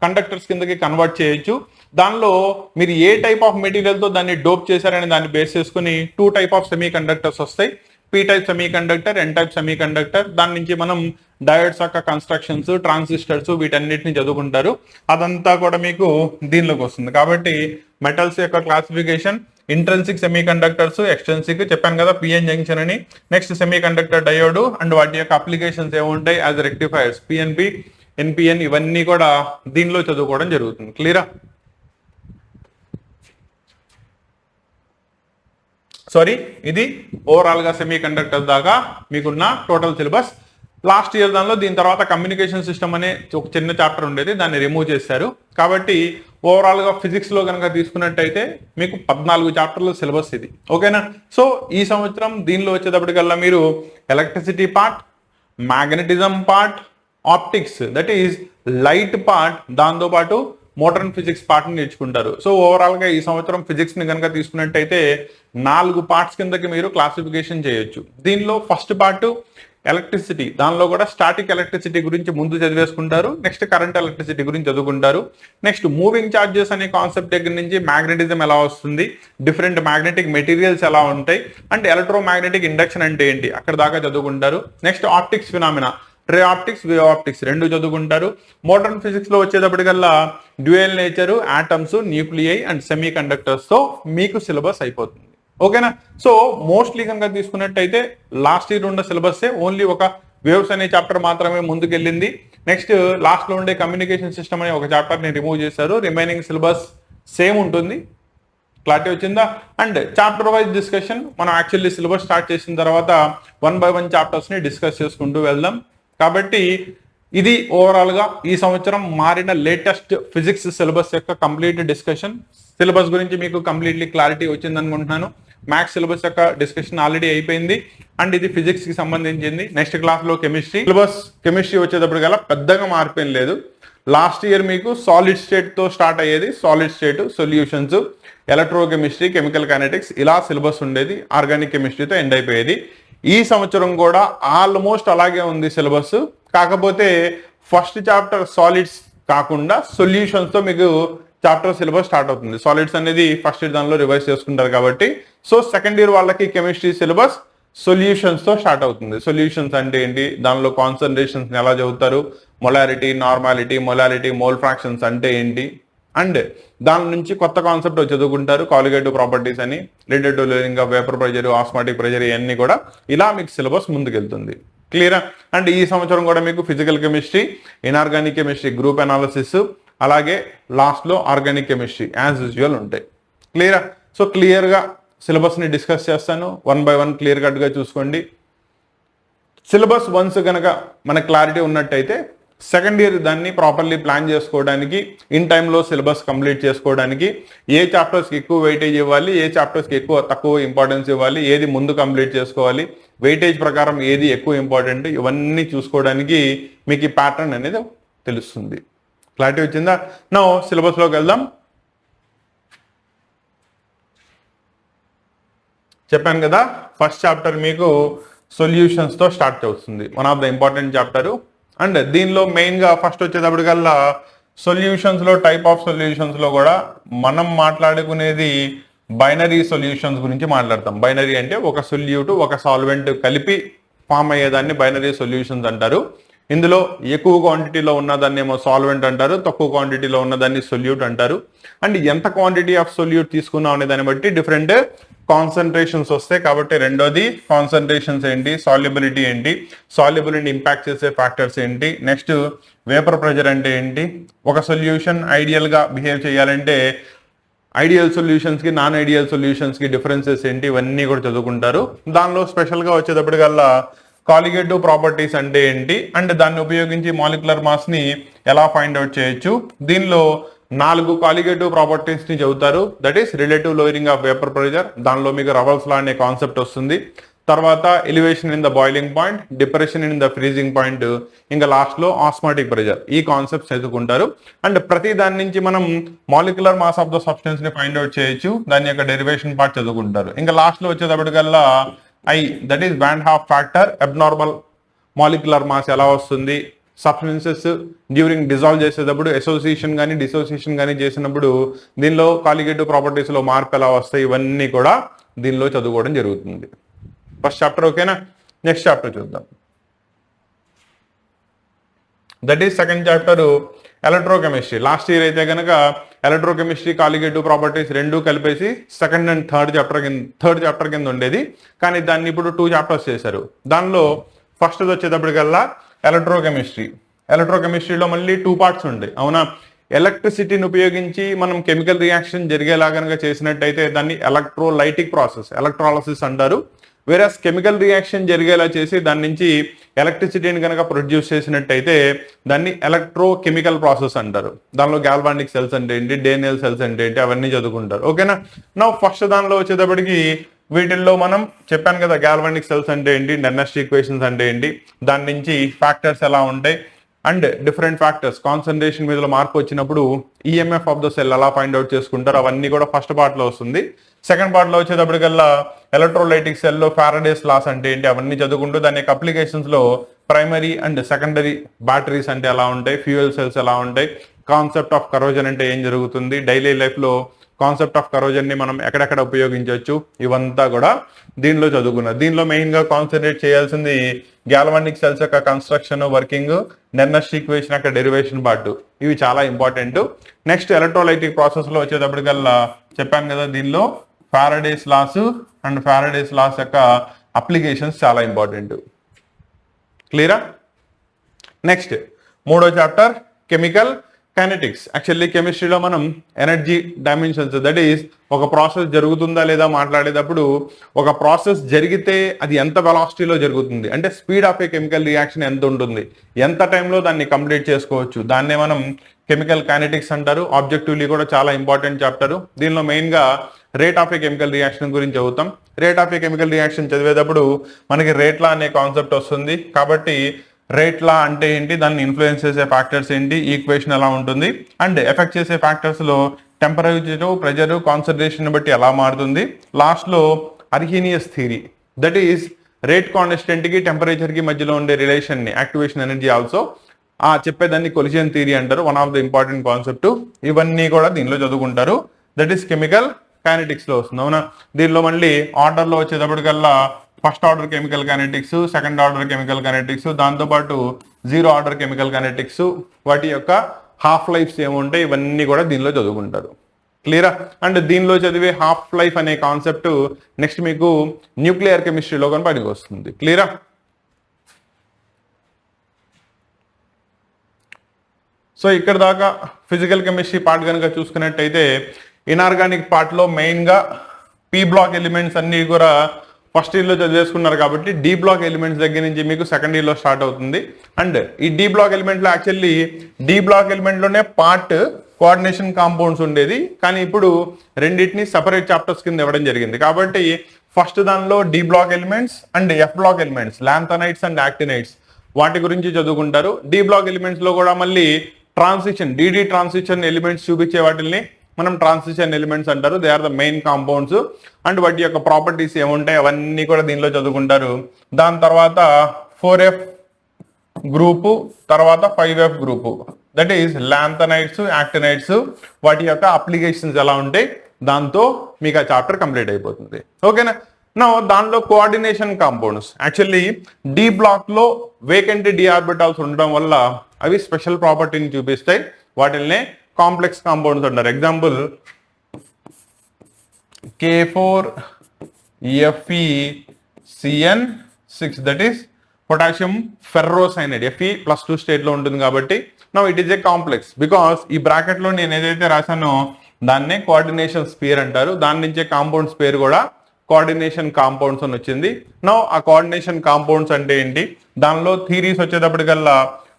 కండక్టర్స్ కిందకి కన్వర్ట్ చేయొచ్చు. దానిలో మీరు ఏ టైప్ ఆఫ్ మెటీరియల్ తో దాన్ని డోప్ చేశారని దాన్ని బేస్ చేసుకుని 2 టైప్ ఆఫ్ సెమీ కండక్టర్స్ వస్తాయి. P type semiconductor, N type semiconductor. దాని నుంచి మనం డయోడ్స్ యొక్క కన్స్ట్రక్షన్స్, ట్రాన్సిస్టర్స్ వీటన్నిటిని చదువుకుంటారు. అదంతా కూడా మీకు దీనిలోకి వస్తుంది. కాబట్టి మెటల్స్ యొక్క classification, intrinsic semi conductors, extrinsic చెప్పాను కదా పిఎన్ జంక్షన్ అని, next semi conductor diode and వాటి యొక్క అప్లికేషన్స్ ఏముంటాయి యాజ్ రెక్టిఫైర్స్, పిఎన్పి, ఎన్పిఎన్, ఇవన్నీ కూడా దీనిలో చదువుకోవడం జరుగుతుంది. క్లియరా? సారీ, ఇది ఓవరాల్ గా సెమీ కండక్టర్ దాకా మీకున్న టోటల్ సిలబస్. లాస్ట్ ఇయర్ దానిలో దీని తర్వాత కమ్యూనికేషన్ సిస్టమ్ అనే ఒక చిన్న చాప్టర్ ఉండేది, దాన్ని రిమూవ్ చేశారు. కాబట్టి ఓవరాల్ గా ఫిజిక్స్ లో కనుక తీసుకున్నట్టయితే మీకు 14 చాప్టర్ల సిలబస్ ఇది. ఓకేనా? సో ఈ సంవత్సరం దీనిలో వచ్చేటప్పటికల్లా మీరు electricity part, magnetism part, optics that is light part, దాంతోపాటు మోడర్న్ ఫిజిక్స్ పార్ట్ ని నేర్చుకుంటారు. సో ఓవరాల్ గా ఈ సంవత్సరం ఫిజిక్స్ ని కనుక తీసుకున్నట్టయితే 4 పార్ట్స్ కిందకి మీరు క్లాసిఫికేషన్ చేయొచ్చు. దీనిలో ఫస్ట్ పార్ట్ ఎలక్ట్రిసిటీ, దానిలో కూడా స్టాటిక్ ఎలక్ట్రిసిటీ గురించి ముందు చదివేసుకుంటారు, నెక్స్ట్ కరెంట్ ఎలక్ట్రిసిటీ గురించి చదువుకుంటారు. నెక్స్ట్ మూవింగ్ చార్జెస్ అనే కాన్సెప్ట్ దగ్గర నుంచి మ్యాగ్నెటిజం ఎలా వస్తుంది, డిఫరెంట్ మ్యాగ్నెటిక్ మెటీరియల్స్ ఎలా ఉంటాయి, అండ్ ఎలక్ట్రోమాగ్నెటిక్ ఇండక్షన్ అంటే ఏంటి, అక్కడ దాకా చదువుకుంటారు. Next optics phenomena, ray optics, wave optics రెండు చదువుకుంటారు. మోడర్న్ ఫిజిక్స్ లో వచ్చేటప్పటికల్లా dual nature, atoms, nuclei and semiconductors తో మీకు సిలబస్ అయిపోతుంది. ఓకేనా? సో మోస్ట్లీ కనుక తీసుకున్నట్టయితే లాస్ట్ ఇయర్ ఉన్న సిలబస్ ఓన్లీ ఒక వేవ్స్ అనే చాప్టర్ మాత్రమే ముందుకెళ్ళింది. నెక్స్ట్ లాస్ట్ లో ఉండే కమ్యూనికేషన్ సిస్టమ్ అనే ఒక చాప్టర్ ని రిమూవ్ చేశారు. రిమైనింగ్ సిలబస్ సేమ్ ఉంటుంది. క్లారిటీ వచ్చిందా? అండ్ చాప్టర్ వైజ్ డిస్కషన్ మనం యాక్చువల్లీ సిలబస్ స్టార్ట్ చేసిన తర్వాత 1 by 1 చాప్టర్స్ ని డిస్కస్ చేసుకుంటూ వెళ్దాం. కాబట్టి ఇది ఓవరాల్ గా ఈ సంవత్సరం మారిన లేటెస్ట్ ఫిజిక్స్ సిలబస్ యొక్క కంప్లీట్ డిస్కషన్. సిలబస్ గురించి మీకు కంప్లీట్లీ క్లారిటీ వచ్చింది అనుకుంటున్నాను. మ్యాథ్స్ సిలబస్ యొక్క డిస్కషన్ ఆల్రెడీ అయిపోయింది అండ్ ఇది ఫిజిక్స్ కి సంబంధించింది. నెక్స్ట్ క్లాస్ లో కెమిస్ట్రీ సిలబస్. కెమిస్ట్రీ వచ్చేటప్పుడు గల పెద్దగా మార్పేం లేదు. లాస్ట్ ఇయర్ మీకు సాలిడ్ స్టేట్ తో స్టార్ట్ అయ్యేది, solid state solutions, electrochemistry, chemical kinetics ఇలా సిలబస్ ఉండేది. ఆర్గానిక్ కెమిస్ట్రీతో ఎండ్ అయిపోయేది. ఈ సంవత్సరం కూడా ఆల్మోస్ట్ అలాగే ఉంది సిలబస్. కాకపోతే ఫస్ట్ చాప్టర్ సాలిడ్స్ కాకుండా సొల్యూషన్స్ తో మీకు చాప్టర్ సిలబస్ స్టార్ట్ అవుతుంది. సాలిడ్స్ అనేది ఫస్ట్ ఇయర్ దానిలో రివైజ్ చేసుకుంటారు కాబట్టి. సో సెకండ్ ఇయర్ వాళ్ళకి కెమిస్ట్రీ సిలబస్ సొల్యూషన్స్ తో స్టార్ట్ అవుతుంది. సొల్యూషన్స్ అంటే ఏంటి, దానిలో కాన్సన్ట్రేషన్స్ ఎలా చదువుతారు, molarity, normality, molarity, mole fractions అంటే ఏంటి, అండ్ దాని నుంచి కొత్త కాన్సెప్ట్ చదువుకుంటారు, కాలిగేటివ్ ప్రాపర్టీస్ అని, relative lowering of vapour pressure, osmotic pressure, ఇవన్నీ కూడా ఇలా మీకు సిలబస్ ముందుకెళ్తుంది. క్లియరా? అండ్ ఈ సంవత్సరం కూడా మీకు physical chemistry, inorganic chemistry, group analysis, అలాగే లాస్ట్ లో ఆర్గానిక్ కెమిస్ట్రీ యాజ్ యూజువల్ ఉంటాయి. క్లియరా? సో క్లియర్ గా సిలబస్ ని డిస్కస్ చేస్తాను. 1 by 1 క్లియర్ కట్ గా చూసుకోండి. సిలబస్ వన్స్ కనుక మన క్లారిటీ ఉన్నట్టయితే సెకండ్ ఇయర్ దాన్ని ప్రాపర్లీ ప్లాన్ చేసుకోవడానికి, ఇన్ టైంలో సిలబస్ కంప్లీట్ చేసుకోవడానికి, ఏ చాప్టర్స్కి ఎక్కువ వెయిటేజ్ ఇవ్వాలి, ఏ చాప్టర్స్కి తక్కువ ఇంపార్టెన్స్ ఇవ్వాలి, ఏది ముందు కంప్లీట్ చేసుకోవాలి, వెయిటేజ్ ప్రకారం ఏది ఎక్కువ ఇంపార్టెంట్, ఇవన్నీ చూసుకోవడానికి మీకు ఈ ప్యాటర్న్ అనేది తెలుస్తుంది. క్లారిటీ వచ్చిందా? నో సిలబస్లోకి వెళ్దాం. చెప్పాను కదా, ఫస్ట్ చాప్టర్ మీకు సొల్యూషన్స్ తో స్టార్ట్ అవుతుంది. One of the important chapter. And దీనిలో మెయిన్ గా ఫస్ట్ వచ్చేటప్పటికల్లా సొల్యూషన్స్ లో, టైప్ ఆఫ్ సొల్యూషన్స్ లో కూడా మనం మాట్లాడుకునేది బైనరీ సొల్యూషన్స్ గురించి మాట్లాడతాం. బైనరీ అంటే ఒక సొల్యూట్, ఒక సాల్వెంట్ కలిపి ఫామ్ అయ్యేదాన్ని బైనరీ సొల్యూషన్స్ అంటారు. ఇందులో ఎక్కువ క్వాంటిటీలో ఉన్నదాన్ని ఏమో సాల్వెంట్ అంటారు, తక్కువ క్వాంటిటీలో ఉన్నదాన్ని సొల్యూట్ అంటారు. అండ్ ఎంత క్వాంటిటీ ఆఫ్ సొల్యూట్ తీసుకున్నాం అనే దాన్ని బట్టి డిఫరెంట్ కాన్సన్ట్రేషన్స్ వస్తాయి. కాబట్టి రెండోది కాన్సన్ట్రేషన్స్ ఏంటి, సాల్యుబిలిటీ ఏంటి, సాల్యుబిలిటీ ఇంపాక్ట్ చేసే ఫ్యాక్టర్స్ ఏంటి, నెక్స్ట్ వేపర్ ప్రెజర్ అంటే ఏంటి, ఒక సొల్యూషన్ ఐడియల్ గా బిహేవ్ చేయాలంటే ఐడియల్ సొల్యూషన్స్ కి, నాన్ ఐడియల్ సొల్యూషన్స్ కి డిఫరెన్సెస్ ఏంటి, ఇవన్నీ కూడా చదువుకుంటారు. దానిలో స్పెషల్ గా వచ్చేటప్పటికల్లా కాలిగేటివ్ ప్రాపర్టీస్ అంటే ఏంటి, అండ్ దాన్ని ఉపయోగించి మాలిక్యులర్ మాస్ ని ఎలా ఫైండ్ అవుట్ చేయొచ్చు. దీనిలో 4 కాలిగేటివ్ ప్రాపర్టీస్ ని చదువుతారు. That is relative lowering of vapour pressure, దానిలో మీకు రవల్స్ లా అనే కాన్సెప్ట్ వస్తుంది. తర్వాత elevation in the boiling point, depression in the freezing point, ఇంకా లాస్ట్ లో ఆస్మాటిక్ ప్రెజర్. ఈ కాన్సెప్ట్స్ చదువుకుంటారు. అండ్ ప్రతి దాని నుంచి మనం molecular mass of the substance ని ఫైండ్ అవుట్ చేయొచ్చు, దాని యొక్క డెరివేషన్ పార్ట్ చదువుకుంటారు. ఇంకా లాస్ట్ లో వచ్చేటప్పటికల్లా I, that is Van Hoff factor, abnormal molecular mass ఎలా వస్తుంది, సబ్స్టెన్సెస్ డ్యూరింగ్ డిజాల్వ్ చేసేటప్పుడు అసోసియేషన్ కానీ డిసోసియేషన్ కానీ చేసినప్పుడు దీనిలో కాలిగేటివ్ ప్రాపర్టీస్ లో మార్పు ఎలా వస్తాయి, ఇవన్నీ కూడా దీనిలో చదువుకోవడం జరుగుతుంది. ఫస్ట్ చాప్టర్ ఓకేనా? నెక్స్ట్ చాప్టర్ చూద్దాం. That is second chapter electrochemistry. Last year అయితే కనుక ఎలక్ట్రోకెమిస్ట్రీ, కాలిగేటివ్ ప్రాపర్టీస్ రెండు కలిపేసి సెకండ్ అండ్ థర్డ్ చాప్టర్ కింద ఉండేది. కానీ దాన్ని ఇప్పుడు 2 చాప్టర్స్ చేశారు. దానిలో ఫస్ట్ వచ్చేటప్పటికల్లా ఎలక్ట్రోకెమిస్ట్రీ. ఎలక్ట్రోకెమిస్ట్రీలో మళ్ళీ 2 పార్ట్స్ ఉంటాయి, అవునా? ఎలక్ట్రిసిటీని ఉపయోగించి మనం కెమికల్ రియాక్షన్ జరిగేలా కనుక చేసినట్టయితే దాన్ని ఎలక్ట్రోలైటిక్ ప్రాసెస్, ఎలక్ట్రాలసిస్ అంటారు. వేరస్ కెమికల్ రియాక్షన్ జరిగేలా చేసి దాని నుంచి ఎలక్ట్రిసిటీని కనుక ప్రొడ్యూస్ చేసినట్టయితే దాన్ని ఎలక్ట్రోకెమికల్ ప్రాసెస్ అంటారు. దానిలో గాల్వానిక్ సెల్స్ అంటే ఏంటి, డేనియల్ సెల్స్ అంటే ఏంటి, అవన్నీ చదువుకుంటారు. ఓకేనా. నా ఫస్ట్ దానిలో వచ్చేటప్పటికి వీటిల్లో మనం చెప్పాను కదా, గాల్వానిక్ సెల్స్ అంటే ఏంటి, నెర్నస్ట్ ఈక్వేషన్స్ అంటే ఏంటి, దాని నుంచి ఫ్యాక్టర్స్ ఎలా ఉంటాయి అండ్ డిఫరెంట్ ఫ్యాక్టర్స్, కాన్సన్ట్రేషన్ మీద మార్పు వచ్చినప్పుడు ఈఎంఎఫ్ ఆఫ్ ద సెల్ ఎలా ఫైండ్ అవుట్ చేసుకుంటారు, అవన్నీ కూడా ఫస్ట్ పార్ట్ లో వస్తుంది. సెకండ్ పార్ట్ లో వచ్చేటప్పటికల్లా ఎలక్ట్రోలైటిక్ సెల్ లో ఫారడేస్ లాస్ అంటే ఏంటి, అవన్నీ చదువుకుంటూ దాని యొక్క అప్లికేషన్స్ లో ప్రైమరీ అండ్ సెకండరీ బ్యాటరీస్ అంటే ఎలా ఉంటాయి, ఫ్యూయల్ సెల్స్ ఎలా ఉంటాయి, కాన్సెప్ట్ ఆఫ్ కరోజన్ అంటే ఏం జరుగుతుంది, డైలీ లైఫ్ లో కాన్సెప్ట్ ఆఫ్ కరోజన్ ని మనం ఎక్కడెక్కడ ఉపయోగించవచ్చు, ఇవంతా కూడా దీనిలో చదువుకున్నారు. దీనిలో మెయిన్ గా కాన్సన్ట్రేట్ చేయాల్సింది గాల్వానిక్ సెల్స్ యొక్క కన్స్ట్రక్షన్, వర్కింగ్, నెర్నస్ట్ ఈక్వేషన్ యొక్క డెరివేషన్ పార్ట్, ఇవి చాలా ఇంపార్టెంట్. నెక్స్ట్ ఎలక్ట్రోలైటిక్ ప్రాసెస్ లో వచ్చేటప్పటికల్లా చెప్పాను కదా, దీనిలో Faraday's laws and Faraday's laws యొక్క అప్లికేషన్స్ చాలా ఇంపార్టెంట్. క్లియరా. నెక్స్ట్ మూడో చాప్టర్ కెమికల్ కైనెటిక్స్. యాక్చువల్లీ కెమిస్ట్రీలో మనం ఎనర్జీ డైమెన్షన్స్, దట్ ఈస్ ఒక ప్రాసెస్ జరుగుతుందా లేదా మాట్లాడేటప్పుడు, ఒక ప్రాసెస్ జరిగితే అది ఎంత వెలాసిటీలో జరుగుతుంది అంటే speed of A chemical reaction ఎంత ఉంటుంది, ఎంత టైంలో దాన్ని కంప్లీట్ చేసుకోవచ్చు, దాన్నే మనం కెమికల్ కైనెటిక్స్ అంటారు. ఆబ్జెక్టివ్లీ కూడా చాలా ఇంపార్టెంట్ చాప్టర్. దీనిలో మెయిన్ గా rate of A chemical reaction గురించి చదువుతాం. Rate of A chemical reaction చదివేటప్పుడు మనకి రేట్ లా అనే కాన్సెప్ట్ వస్తుంది. కాబట్టి రేట్ లా అంటే ఏంటి, దాన్ని ఇన్ఫ్లుయెన్స్ చేసే ఫ్యాక్టర్స్ ఏంటి, ఈక్వేషన్ ఎలా ఉంటుంది, అండ్ ఎఫెక్ట్ చేసే ఫ్యాక్టర్స్ లో టెంపరేచర్, ప్రెజర్, కాన్సన్ట్రేషన్ బట్టి ఎలా మారుతుంది. లాస్ట్ లో Arrhenius theory, that is rate constant కి టెంపరేచర్ కి మధ్యలో ఉండే రిలేషన్ ని, యాక్టివేషన్ ఎనర్జీ ఆల్సో చెప్పేదాన్ని కొలిషన్ థియరీ అంటారు. One of the important concept. ఇవన్నీ కూడా దీనిలో చదువుకుంటారు. దట్ ఈస్ కెమికల్ కైనెటిక్స్ లో వస్తుంది. అవునా. దీనిలో మళ్ళీ ఆర్డర్ లో వచ్చేటప్పటికల్లా first order chemical kinetics, second order chemical kinetics, దాంతోపాటు జీరో ఆర్డర్ కెమికల్ కైనెటిక్స్, వాటి యొక్క హాఫ్ లైఫ్స్ ఏముంటాయి, ఇవన్నీ కూడా దీనిలో చదువుకుంటారు. క్లియరా. అండ్ దీనిలో చదివే హాఫ్ లైఫ్ అనే కాన్సెప్ట్ నెక్స్ట్ మీకు న్యూక్లియర్ కెమిస్ట్రీలో కానీ పనికి వస్తుంది. క్లియరా. సో ఇక్కడ దాకా ఫిజికల్ కెమిస్ట్రీ పార్ట్ కనుక చూసుకున్నట్టయితే, ఇన్ఆర్గానిక్ పార్ట్ లో మెయిన్ గా పీ బ్లాక్ ఎలిమెంట్స్ అన్ని కూడా ఫస్ట్ ఇయర్ లో చదివేసుకున్నారు. కాబట్టి డి బ్లాక్ ఎలిమెంట్స్ దగ్గర నుంచి మీకు సెకండ్ ఇయర్ లో స్టార్ట్ అవుతుంది. అండ్ ఈ డి బ్లాక్ ఎలిమెంట్ లో యాక్చువల్లీ డి బ్లాక్ ఎలిమెంట్ లోనే పార్ట్ కోఆర్డినేషన్ కాంపౌండ్స్ ఉండేది, కానీ ఇప్పుడు రెండింటిని సెపరేట్ చాప్టర్స్ కింద ఇవ్వడం జరిగింది. కాబట్టి ఫస్ట్ దానిలో d block elements and f block elements, lanthanides and actinides, వాటి గురించి చదువుకుంటారు. డి బ్లాక్ ఎలిమెంట్స్ లో కూడా మళ్ళీ ట్రాన్సిషన్, డిడి ట్రాన్సిషన్ ఎలిమెంట్స్ చూపించే వాటిని మనం ట్రాన్సిషన్ ఎలిమెంట్స్ అంటారు. They are the main compounds. And వాటి యొక్క ప్రాపర్టీస్ ఏముంటాయి అవన్నీ కూడా దీనిలో చదువుకుంటారు. దాని తర్వాత 4F గ్రూపు, తర్వాత 5F group, that is lanthanides, actinides, వాటి యొక్క అప్లికేషన్స్ ఎలా ఉంటాయి, దాంతో మీకు ఆ చాప్టర్ కంప్లీట్ అయిపోతుంది. ఓకేనా. నా దానిలో coordination compounds, actually D block లో వేకెంట్ డి ఆర్బిటాల్స్ ఉండడం వల్ల అవి స్పెషల్ ప్రాపర్టీని చూపిస్తాయి. వాటిల్నే కాంప్లెక్స్ కాంపౌండ్స్ అంటారు. Example K4FeCN6, that is potassium ferrocyanide. Fe+2 state లో ఉంటుంది కాబట్టి now it is a complex. Because ఈ బ్రాకెట్ లో నేను ఏదైతే రాశానో దాన్నే కోఆర్డినేషన్ స్పేర్ అంటారు. దాని నుంచే కాంపౌండ్స్ పేరు కూడా కోఆర్డినేషన్ కాంపౌండ్స్ అని వచ్చింది. నౌ ఆ కోఆర్డినేషన్ కాంపౌండ్స్ అంటే ఏంటి, దానిలో థీరీస్ వచ్చేటప్పటికల్లా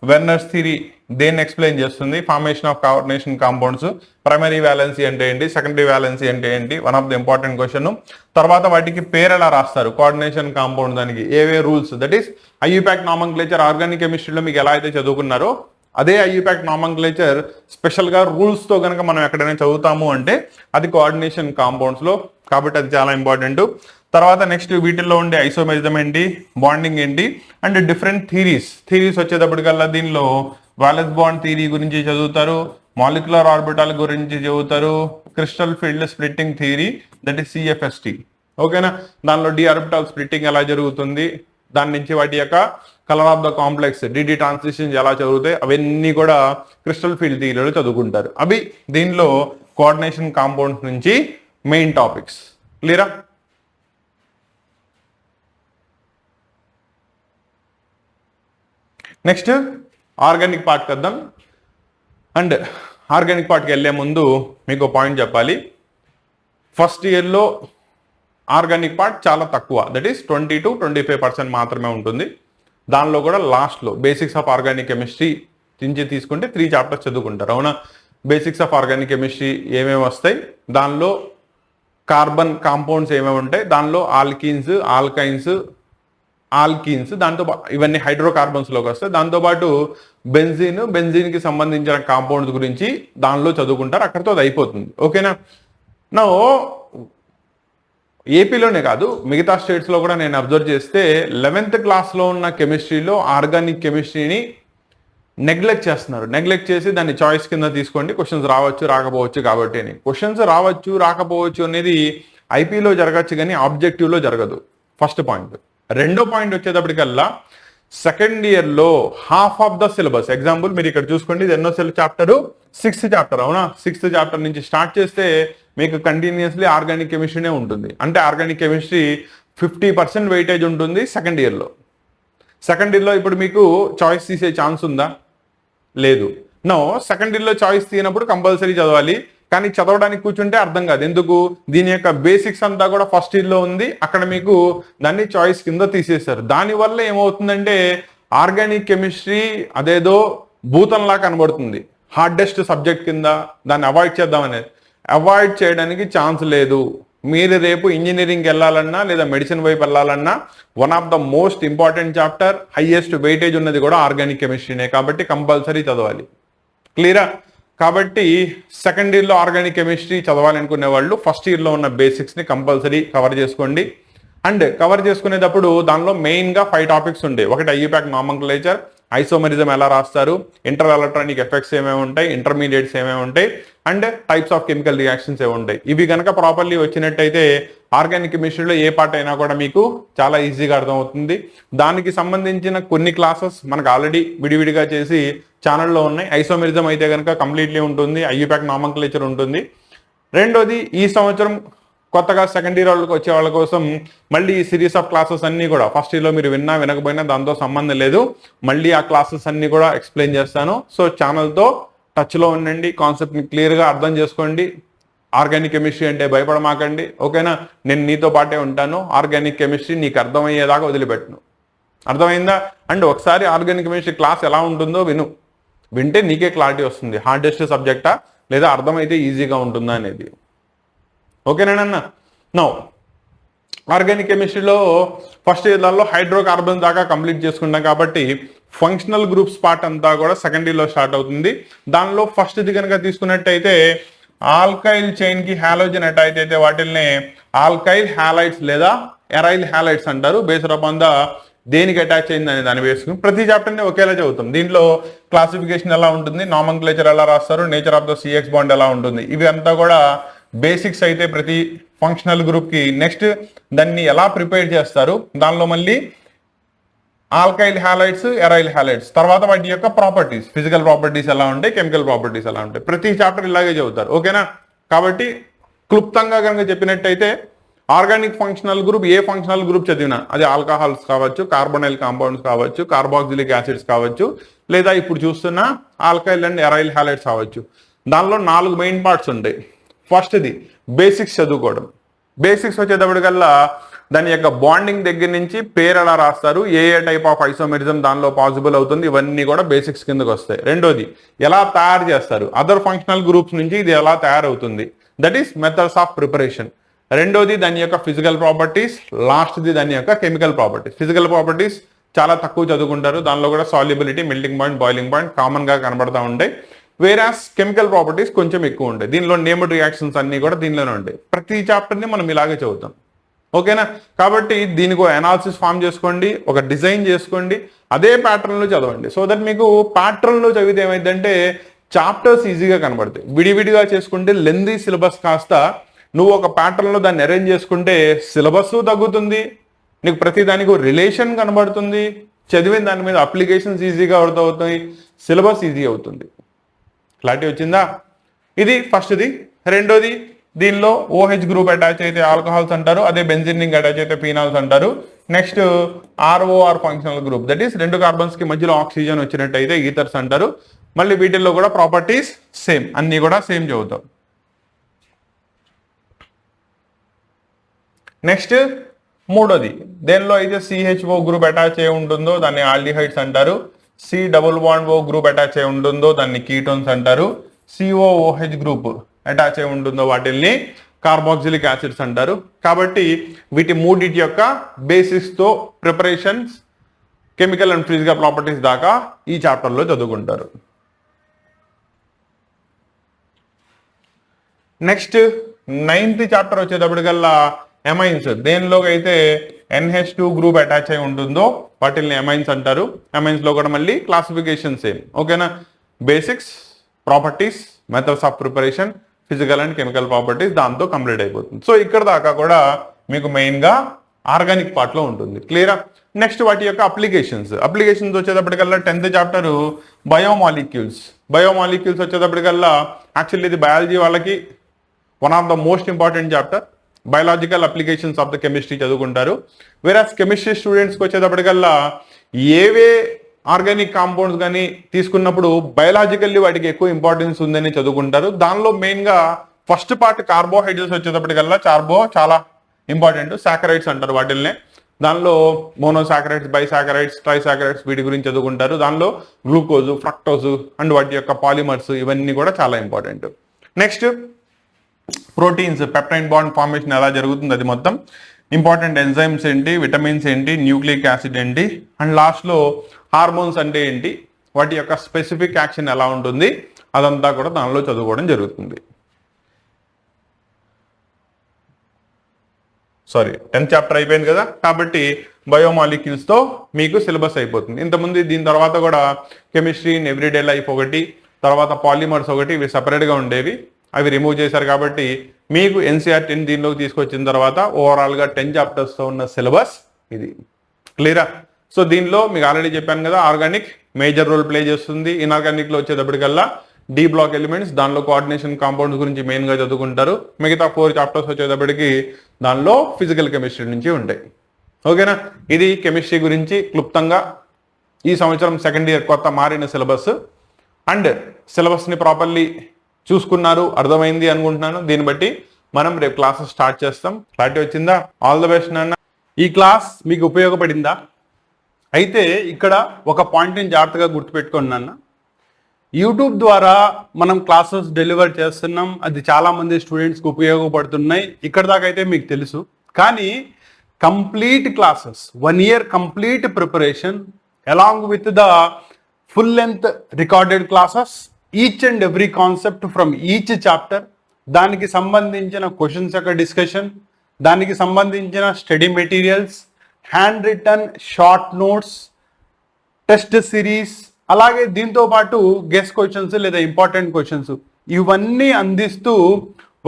వెర్నర్స్ థియరీ దేన్ని ఎక్స్ప్లెయిన్ చేస్తుంది, formation of coordination compounds, primary valency అంటే ఏంటి, సెకండరీ వ్యాలెన్సీ అంటే ఏంటి, one of the important question. తర్వాత వాటికి పేరు ఎలా రాస్తారు, కోఆర్డినేషన్ కాంపౌండ్ దానికి ఏవే rules, that is IUPAC నామన్క్లేచర్. Organic కెమిస్ట్రీలో మీకు ఎలా అయితే చదువుకున్నారో అదే ఐయుపాక్ నామన్క్లేచర్ స్పెషల్ గా రూల్స్ తో కనుక మనం ఎక్కడైనా చదువుతాము అంటే అది కోఆర్డినేషన్ కాంపౌండ్స్ లో, కాబట్టి అది చాలా ఇంపార్టెంట్. తర్వాత నెక్స్ట్ వీటిల్లో ఉండే ఐసోమెరిజం ఏంటి, బాండింగ్ ఏంటి, అండ్ డిఫరెంట్ థీరీస్ వచ్చేటప్పటికల్లా దీనిలో వాలెన్స్ బాండ్ థియరీ గురించి చదువుతారు, మాలిక్యులర్ ఆర్బిటాల్ గురించి చదువుతారు, crystal field splitting theory, that is CFST. ఓకేనా. దానిలో డి ఆర్బిటాల్ స్ప్లిట్టింగ్ ఎలా జరుగుతుంది, దాని నుంచి వాటి యొక్క colour of the complex, DD transitions ఎలా జరుగుతాయి, అవన్నీ కూడా క్రిస్టల్ ఫీల్డ్ థియరీలో చదువుకుంటారు. అవి దీనిలో కోఆర్డినేషన్ కాంపౌండ్స్ నుంచి మెయిన్ టాపిక్స్. క్లియరా. నెక్స్ట్ ఆర్గానిక్ పార్ట్ కద్దాం. అండ్ ఆర్గానిక్ పార్ట్కి వెళ్ళే ముందు మీకు పాయింట్ చెప్పాలి. ఫస్ట్ ఇయర్లో ఆర్గానిక్ పార్ట్ చాలా తక్కువ, దట్ ఈస్ 20 to 25% మాత్రమే ఉంటుంది. దానిలో కూడా లాస్ట్లో బేసిక్స్ ఆఫ్ ఆర్గానిక్ కెమిస్ట్రీ నుంచి తీసుకుంటే 3 చాప్టర్స్ చదువుకుంటారు, అవునా. బేసిక్స్ ఆఫ్ ఆర్గానిక్ కెమిస్ట్రీ ఏమేమి వస్తాయి, దానిలో కార్బన్ కాంపౌండ్స్ ఏమేమి ఉంటాయి, దానిలో ఆల్కీన్స్, ఆల్కీన్స్, దాంతో ఇవన్నీ హైడ్రోకార్బన్స్లోకి వస్తాయి. దాంతోపాటు బెంజీన్కి సంబంధించిన కాంపౌండ్స్ గురించి దానిలో చదువుకుంటారు, అక్కడితో అది అయిపోతుంది, ఓకేనా. నా ఏపీలోనే కాదు మిగతా స్టేట్స్లో కూడా నేను అబ్జర్వ్ చేస్తే 11th క్లాస్లో ఉన్న కెమిస్ట్రీలో ఆర్గానిక్ కెమిస్ట్రీని నెగ్లెక్ట్ చేస్తున్నారు. నెగ్లెక్ట్ చేసి దాన్ని చాయిస్ కింద తీసుకోండి, క్వశ్చన్స్ రావచ్చు రాకపోవచ్చు కాబట్టి అని. క్వశ్చన్స్ రావచ్చు రాకపోవచ్చు అనేది ఐపీలో జరగచ్చు కానీ ఆబ్జెక్టివ్లో జరగదు, ఫస్ట్ పాయింట్. రెండో పాయింట్ వచ్చేటప్పటికల్లా సెకండ్ ఇయర్లో half of the syllabus, example మీరు ఇక్కడ చూసుకోండి, ఇది ఎన్నో చాప్టరు, 6th చాప్టర్, అవునా. 6th చాప్టర్ నుంచి స్టార్ట్ చేస్తే మీకు కంటిన్యూస్లీ ఆర్గానిక్ కెమిస్ట్రీనే ఉంటుంది. అంటే ఆర్గానిక్ కెమిస్ట్రీ 50% వెయిటేజ్ ఉంటుంది సెకండ్ ఇయర్లో. సెకండ్ ఇయర్లో ఇప్పుడు మీకు చాయిస్ తీసే ఛాన్స్ ఉందా? లేదు. నో, సెకండ్ ఇయర్లో చాయిస్ తీయనప్పుడు కంపల్సరీ చదవాలి, కానీ చదవడానికి కూర్చుంటే అర్థం కాదు. ఎందుకు? దీని యొక్క బేసిక్స్ అంతా కూడా ఫస్ట్ ఇయర్లో ఉంది, అక్కడ మీకు దాన్ని చాయిస్ కింద తీసేశారు. దానివల్ల ఏమవుతుందంటే ఆర్గానిక్ కెమిస్ట్రీ అదేదో భూతంలా కనబడుతుంది, హార్డెస్ట్ సబ్జెక్ట్ కింద. దాన్ని అవాయిడ్ చేద్దామనేది, అవాయిడ్ చేయడానికి ఛాన్స్ లేదు. మీరు రేపు ఇంజనీరింగ్కి వెళ్ళాలన్నా లేదా మెడిసిన్ వైపు వెళ్ళాలన్నా one of the most important chapter, highest weightage ఉన్నది కూడా ఆర్గానిక్ కెమిస్ట్రీనే, కాబట్టి కంపల్సరీ చదవాలి. క్లియరా? కాబట్టి సెకండ్ ఇయర్లో ఆర్గానిక్ కెమిస్ట్రీ చదవాలనుకునే వాళ్ళు ఫస్ట్ ఇయర్లో ఉన్న బేసిక్స్ని కంపల్సరీ కవర్ చేసుకోండి. అండ్ కవర్ చేసుకునేటప్పుడు దానిలో మెయిన్గా 5 టాపిక్స్ ఉంటాయి. ఒకటి ఐయుపాక్ నామన్క్లేచర్, ఐసోమరిజం ఎలా రాస్తారు, ఇంటర్ ఎలక్ట్రానిక్ ఎఫెక్ట్స్ ఏమేమి ఉంటాయి, ఇంటర్మీడియట్స్ ఏమేమి ఉంటాయి, and types of chemical reactions ఏమి ఉంటాయి. ఇవి కనుక ప్రాపర్లీ వచ్చినట్టయితే ఆర్గానిక్ కెమిస్ట్రీలో ఏ పార్ట్ అయినా కూడా మీకు చాలా ఈజీగా అర్థమవుతుంది. దానికి సంబంధించిన కొన్ని క్లాసెస్ మనకు ఆల్రెడీ విడివిడిగా చేసి ఛానల్లో ఉన్నాయి. ఐసోమెరిజం అయితే కనుక కంప్లీట్లీ ఉంటుంది, ఐయుపాక్ నామన్క్లేచర్ ఉంటుంది. రెండోది, ఈ సంవత్సరం కొత్తగా సెకండ్ ఇయర్ వాళ్ళకి వచ్చే వాళ్ళ కోసం మళ్ళీ ఈ సిరీస్ ఆఫ్ క్లాసెస్ అన్నీ కూడా ఫస్ట్ ఇయర్లో మీరు విన్నా వినకపోయినా దాంతో సంబంధం లేదు, మళ్ళీ ఆ క్లాసెస్ అన్నీ కూడా ఎక్స్ప్లెయిన్ చేస్తాను. సో ఛానల్తో టచ్లో ఉండండి, కాన్సెప్ట్ని క్లియర్గా అర్థం చేసుకోండి. ఆర్గానిక్ కెమిస్ట్రీ అంటే భయపడమాకండి, ఓకేనా. నేను నీతో పాటే ఉంటాను. ఆర్గానిక్ కెమిస్ట్రీ నీకు అర్థమయ్యేదాకా వదిలిపెట్టను, అర్థమైందా? అండ్ ఒకసారి ఆర్గానిక్ కెమిస్ట్రీ క్లాస్ ఎలా ఉంటుందో వింటే నీకే క్లారిటీ వస్తుంది, హార్డెస్ట్ సబ్జెక్టా లేదా అర్థమైతే ఈజీగా ఉంటుందా అనేది, ఓకేనా. నో, ఆర్గానిక్ కెమిస్ట్రీలో ఫస్ట్ ఇయర్లలో హైడ్రోకార్బన్ దాకా కంప్లీట్ చేసుకుంటాం కాబట్టి ఫంక్షనల్ గ్రూప్స్ పార్ట్ అంతా కూడా సెకండ్ ఇయర్లో స్టార్ట్ అవుతుంది. దానిలో ఫస్ట్ది కనుక తీసుకున్నట్టయితే ఆల్కైల్ చైన్కి హాలోజన్ అటాచ్ అయితే వాటిల్ని ఆల్కైల్ హ్యాలైడ్స్ లేదా ఎరైల్ హ్యాలైడ్స్ అంటారు. బేస్డ్ అపాన్ ద దేనికి అటాచ్ అయింది అనే దాన్ని వేసుకుని ప్రతి చాప్టర్ని ఒకేలా చదువుతాం. దీంట్లో క్లాసిఫికేషన్ ఎలా ఉంటుంది, నామన్క్లేచర్ ఎలా రాస్తారు, nature of the CX bond ఎలా ఉంటుంది, ఇవి అంతా కూడా బేసిక్స్ అయితే ప్రతి ఫంక్షనల్ గ్రూప్కి. నెక్స్ట్ దాన్ని ఎలా ప్రిపేర్ చేస్తారు, దానిలో మళ్ళీ ఆల్కైల్ హ్యాలైడ్స్, ఎరైల్ హ్యాలైడ్స్, తర్వాత వాటి యొక్క ప్రాపర్టీస్, ఫిజికల్ ప్రాపర్టీస్ ఎలా ఉంటాయి, కెమికల్ ప్రాపర్టీస్ ఎలా ఉంటాయి, ప్రతి చాప్టర్ ఇలాగే చదువుతారు, ఓకేనా. కాబట్టి క్లుప్తంగా కనుక చెప్పినట్టయితే ఆర్గానిక్ ఫంక్షనల్ గ్రూప్ ఏ ఫంక్షనల్ గ్రూప్ చదివినా అది ఆల్కహాల్స్ కావచ్చు, కార్బొనైల్ కాంపౌండ్స్ కావచ్చు, కార్బాక్సిలిక్ యాసిడ్స్ కావచ్చు, లేదా ఇప్పుడు చూస్తున్న ఆల్కైల్ అండ్ ఎరైల్ హ్యాలైడ్స్ కావచ్చు. దానిలో 4 మెయిన్ పార్ట్స్ ఉంటాయి. ఫస్ట్ది బేసిక్స్ చదువుకోవడం. బేసిక్స్ వచ్చేటప్పటికల్లా దాని యొక్క బాండింగ్ దగ్గర నుంచి పేరు ఎలా రాస్తారు, ఏ టైప్ ఆఫ్ ఐసోమెరిజం దానిలో పాసిబుల్ అవుతుంది, ఇవన్నీ కూడా బేసిక్స్ కిందకు వస్తాయి. రెండోది ఎలా తయారు చేస్తారు, అదర్ ఫంక్షనల్ గ్రూప్స్ నుంచి ఇది ఎలా తయారవుతుంది, that is methods of preparation. రెండోది దాని యొక్క ఫిజికల్ ప్రాపర్టీస్, లాస్ట్ది దాని యొక్క కెమికల్ ప్రాపర్టీస్. ఫిజికల్ ప్రాపర్టీస్ చాలా తక్కువ చదువుకుంటారు, దానిలో కూడా solubility, melting point, boiling point కామన్గా కనబడతా ఉంటాయి. వేరాస్ కెమికల్ ప్రాపర్టీస్ కొంచెం ఎక్కువ ఉంటాయి. దీనిలో నేమ్డ్ రియాక్షన్స్ అన్నీ కూడా దీనిలోనే ఉంటాయి. ప్రతి చాప్టర్ని మనం ఇలాగే చదువుతాం, ఓకేనా. కాబట్టి దీనికి అనాలిసిస్ ఫామ్ చేసుకోండి, ఒక డిజైన్ చేసుకోండి, అదే ప్యాటర్న్లో చదవండి. సో దట్ మీకు ప్యాటర్న్లో చదివితే ఏమైందంటే చాప్టర్స్ ఈజీగా కనబడతాయి. విడివిడిగా చేసుకుంటే లెందీ సిలబస్ కాస్త నువ్వు ఒక ప్యాటర్న్లో దాన్ని అరేంజ్ చేసుకుంటే సిలబస్ తగ్గుతుంది, నీకు ప్రతి దానికి రిలేషన్ కనబడుతుంది, చదివిన దాని మీద అప్లికేషన్స్ ఈజీగా అవుతాయి, సిలబస్ ఈజీ అవుతుంది. క్లారిటీ వచ్చిందా? ఇది ఫస్ట్ది. రెండోది, దీనిలో OH గ్రూప్ అటాచ్ అయితే ఆల్కహాల్స్ అంటారు, అదే బెంజిన్ రింగ్ అటాచ్ అయితే ఫీనాల్స్ అంటారు. Next ROR functional group, that is 2 carbons కి మధ్యలో ఆక్సిజన్ వచ్చినట్టయితే ఈథర్స్ అంటారు. మళ్ళీ వీటిల్లో కూడా ప్రాపర్టీస్ సేమ్, అన్నీ కూడా సేమ్ చదువుతాం. నెక్స్ట్ మూడోది, దేనిలో అయితే CHO గ్రూప్ అటాచ్ అయి ఉంటుందో దాన్ని ఆల్డిహైడ్స్ అంటారు. C++O గ్రూప్ అటాచ్ అయి ఉంటుందో దాన్ని కీటోన్స్ అంటారు. COOH గ్రూప్ అటాచ్ అయి ఉంటుందో వాటిల్ని కార్బాక్సిలిక్ యాసిడ్స్ అంటారు. కాబట్టి వీటి మూడింటి యొక్క బేసిస్తో preparations, chemical and physical properties దాకా ఈ చాప్టర్లో చదువుకుంటారు. నెక్స్ట్ 9th చాప్టర్ వచ్చేటప్పటికల్లా ఎమైన్స్, దేనిలో అయితే NH2 గ్రూప్ అటాచ్ అయి ఉంటుందో వాటిల్ని ఎమైన్స్ అంటారు. ఎమైన్స్ లో కూడా మళ్ళీ క్లాసిఫికేషన్ సేమ్. ఓకేనా, basics, properties, methods of preparation, physical and chemical properties దాంతో కంప్లీట్ అయిపోతుంది. సో ఇక్కడ దాకా కూడా మీకు మెయిన్ గా ఆర్గానిక్ పార్ట్ లో ఉంటుంది. క్లియరా? నెక్స్ట్ వాటి యొక్క అప్లికేషన్స్ వచ్చేటప్పటికల్లా 10th చాప్టర్ బయోమాలిక్యూల్స్ వచ్చేటప్పటికల్లా యాక్చువల్లీ ఇది బయాలజీ వాళ్ళకి one of the most important chapter. Biological applications of the chemistry చదువుకుంటారు. వేరస్ కెమిస్ట్రీ స్టూడెంట్స్కి వచ్చేటప్పటికల్లా ఏవే ఆర్గానిక్ కాంపౌండ్స్ కానీ తీసుకున్నప్పుడు బయాలజికల్లీ వాటికి ఎక్కువ ఇంపార్టెన్స్ ఉందని చదువుకుంటారు. దానిలో మెయిన్గా ఫస్ట్ పార్ట్ కార్బోహైడ్రేట్స్ వచ్చేటప్పటికల్లా చాలా ఇంపార్టెంట్. సాకరైడ్స్ అంటారు వాటిల్నే. దానిలో మోనోసాకరైడ్స్, బైసాకరైడ్స్, ట్రైసాకరైడ్స్ వీటి గురించి చదువుకుంటారు. దానిలో గ్లూకోజు, ఫ్రక్టోజు అండ్ వాటి యొక్క పాలిమర్స్ ఇవన్నీ కూడా చాలా important. Next proteins, peptide bond formation ఎలా జరుగుతుంది అది మొత్తం ఇంపార్టెంట్. ఎంజైమ్స్ ఏంటి, విటమిన్స్ ఏంటి, న్యూక్లిక్ యాసిడ్ ఏంటి, అండ్ లాస్ట్లో హార్మోన్స్ అంటే ఏంటి, వాటి యొక్క స్పెసిఫిక్ యాక్షన్ ఎలా ఉంటుంది అదంతా కూడా దానిలో చదువుకోవడం జరుగుతుంది. 10th చాప్టర్ అయిపోయింది కదా, కాబట్టి బయోమాలిక్యూల్స్తో మీకు సిలబస్ అయిపోతుంది. ఇంతకుముందు దీని తర్వాత కూడా కెమిస్ట్రీ ఇన్ ఎవ్రీడే లైఫ్ ఒకటి, తర్వాత పాలిమర్స్ ఒకటి, ఇవి సపరేట్గా ఉండేవి, అవి రిమూవ్ చేశారు. కాబట్టి మీకు NCERT దీనిలోకి తీసుకొచ్చిన తర్వాత ఓవరాల్గా 10 చాప్టర్స్తో ఉన్న సిలబస్ ఇది. క్లియరా? సో దీనిలో మీకు ఆల్రెడీ చెప్పాను కదా, ఆర్గానిక్ మేజర్ రోల్ ప్లే చేస్తుంది. ఇన్ఆర్గానిక్లో వచ్చేటప్పటికల్లా D బ్లాక్ ఎలిమెంట్స్, దానిలో కోఆర్డినేషన్ కాంపౌండ్స్ గురించి మెయిన్గా చదువుకుంటారు. మిగతా 4 చాప్టర్స్ వచ్చేటప్పటికి దానిలో ఫిజికల్ కెమిస్ట్రీ నుంచి ఉంటాయి. ఓకేనా? ఇది కెమిస్ట్రీ గురించి క్లుప్తంగా ఈ సంవత్సరం సెకండ్ ఇయర్ కొత్త మారిన సిలబస్. అండ్ సిలబస్ని ప్రాపర్లీ చూసుకున్నారు, అర్థమైంది అనుకుంటున్నాను. దీన్ని బట్టి మనం రేపు క్లాసెస్ స్టార్ట్ చేస్తాం. క్లారిటీ వచ్చిందా? ఆల్ ద బెస్ట్ నాన్న. ఈ క్లాస్ మీకు ఉపయోగపడిందా? అయితే ఇక్కడ ఒక పాయింట్ని జాగ్రత్తగా గుర్తుపెట్టుకోండి నాన్న. యూట్యూబ్ ద్వారా మనం క్లాసెస్ డెలివర్ చేస్తున్నాం, అది చాలామంది స్టూడెంట్స్కి ఉపయోగపడుతున్నాయి. ఇక్కడ దాకా అయితే మీకు తెలుసు. కానీ complete classes, 1 year complete preparation along with the full length recorded classes, each and every concept from each chapter, దానికి సంబంధించిన క్వశ్చన్స్ యొక్క డిస్కషన్, దానికి సంబంధించిన study materials, hand written short notes, test series, అలాగే దీంతో పాటు గెస్ట్ క్వశ్చన్స్ లేదా important questions, ఇవన్నీ అందిస్తూ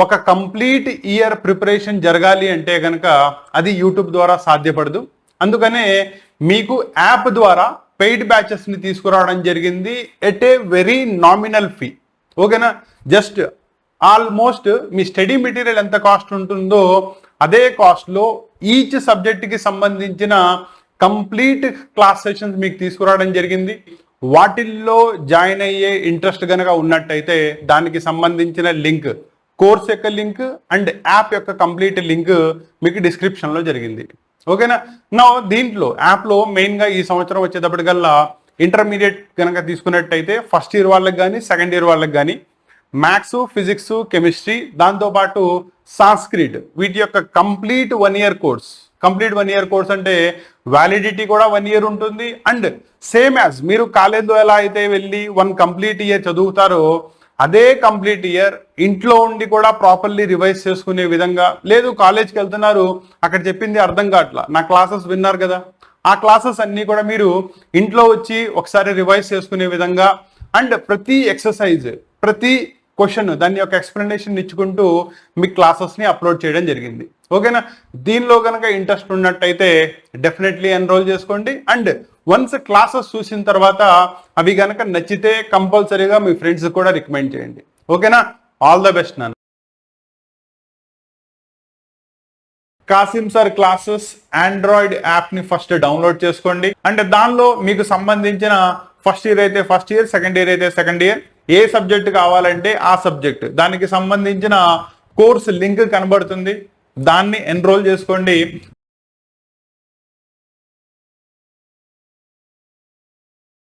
ఒక కంప్లీట్ ఇయర్ ప్రిపరేషన్ జరగాలి అంటే కనుక అది యూట్యూబ్ ద్వారా సాధ్యపడదు. అందుకనే మీకు యాప్ ద్వారా పెయిడ్ బ్యాచెస్ని తీసుకురావడం జరిగింది at a very nominal fee. ఓకేనా? జస్ట్ ఆల్మోస్ట్ మీ స్టడీ మెటీరియల్ ఎంత కాస్ట్ ఉంటుందో అదే కాస్ట్లో ఈచ్ సబ్జెక్ట్కి సంబంధించిన కంప్లీట్ క్లాస్ సెషన్స్ మీకు తీసుకురావడం జరిగింది. వాటిల్లో జాయిన్ అయ్యే ఇంట్రెస్ట్ కనుక ఉన్నట్టయితే దానికి సంబంధించిన లింక్, కోర్స్ యొక్క లింక్ అండ్ యాప్ యొక్క కంప్లీట్ లింక్ మీకు డిస్క్రిప్షన్లో జరిగింది. ఓకేనా? నా దీంట్లో యాప్లో మెయిన్గా ఈ సంవత్సరం వచ్చేటప్పటికల్లా ఇంటర్మీడియట్ కనుక తీసుకున్నట్టయితే ఫస్ట్ ఇయర్ వాళ్ళకి కానీ సెకండ్ ఇయర్ వాళ్ళకి కానీ మ్యాథ్స్, ఫిజిక్స్, కెమిస్ట్రీ, దాంతోపాటు సాంస్క్రిట్ వీటి యొక్క complete 1 year course. Complete 1 year course అంటే వ్యాలిడిటీ కూడా 1 year ఉంటుంది. అండ్ సేమ్ యాజ్ మీరు కాలేజ్లో ఎలా అయితే వెళ్ళి 1 కంప్లీట్ ఇయర్ చదువుతారో అదే కంప్లీట్ ఇయర్ ఇంట్లో ఉండి కూడా ప్రాపర్లీ రివైజ్ చేసుకునే విధంగా, లేదు కాలేజ్కి వెళ్తున్నారు అక్కడ చెప్పింది అర్థం కావట్లా, నా క్లాసెస్ విన్నారు కదా, ఆ క్లాసెస్ అన్నీ కూడా మీరు ఇంట్లో వచ్చి ఒకసారి రివైజ్ చేసుకునే విధంగా, అండ్ ప్రతి ఎక్సర్సైజ్, ప్రతి క్వశ్చన్ దాని యొక్క ఎక్స్ప్లెనేషన్ ఇచ్చుకుంటూ మీ క్లాసెస్ని అప్లోడ్ చేయడం జరిగింది. ఓకేనా? దీనిలో కనుక ఇంట్రెస్ట్ ఉన్నట్టయితే డెఫినెట్లీ ఎన్రోల్ చేసుకోండి. అండ్ వన్స్ క్లాసెస్ చూసిన తర్వాత అవి కనుక నచ్చితే కంపల్సరీగా మీ ఫ్రెండ్స్ కూడా రికమెండ్ చేయండి. ఓకేనా? ఆల్ ద బెస్ట్ నాన్న. కాసిం సార్ క్లాసెస్ ఆండ్రాయిడ్ యాప్ని ఫస్ట్ డౌన్లోడ్ చేసుకోండి. అంటే దానిలో మీకు సంబంధించిన ఫస్ట్ ఇయర్ అయితే ఫస్ట్ ఇయర్, సెకండ్ ఇయర్ అయితే సెకండ్ ఇయర్. ఏ సబ్జెక్ట్ కావాలంటే ఆ సబ్జెక్ట్, దానికి సంబంధించిన కోర్స్ లింక్ కనబడుతుంది, దాన్ని ఎన్రోల్ చేసుకోండి.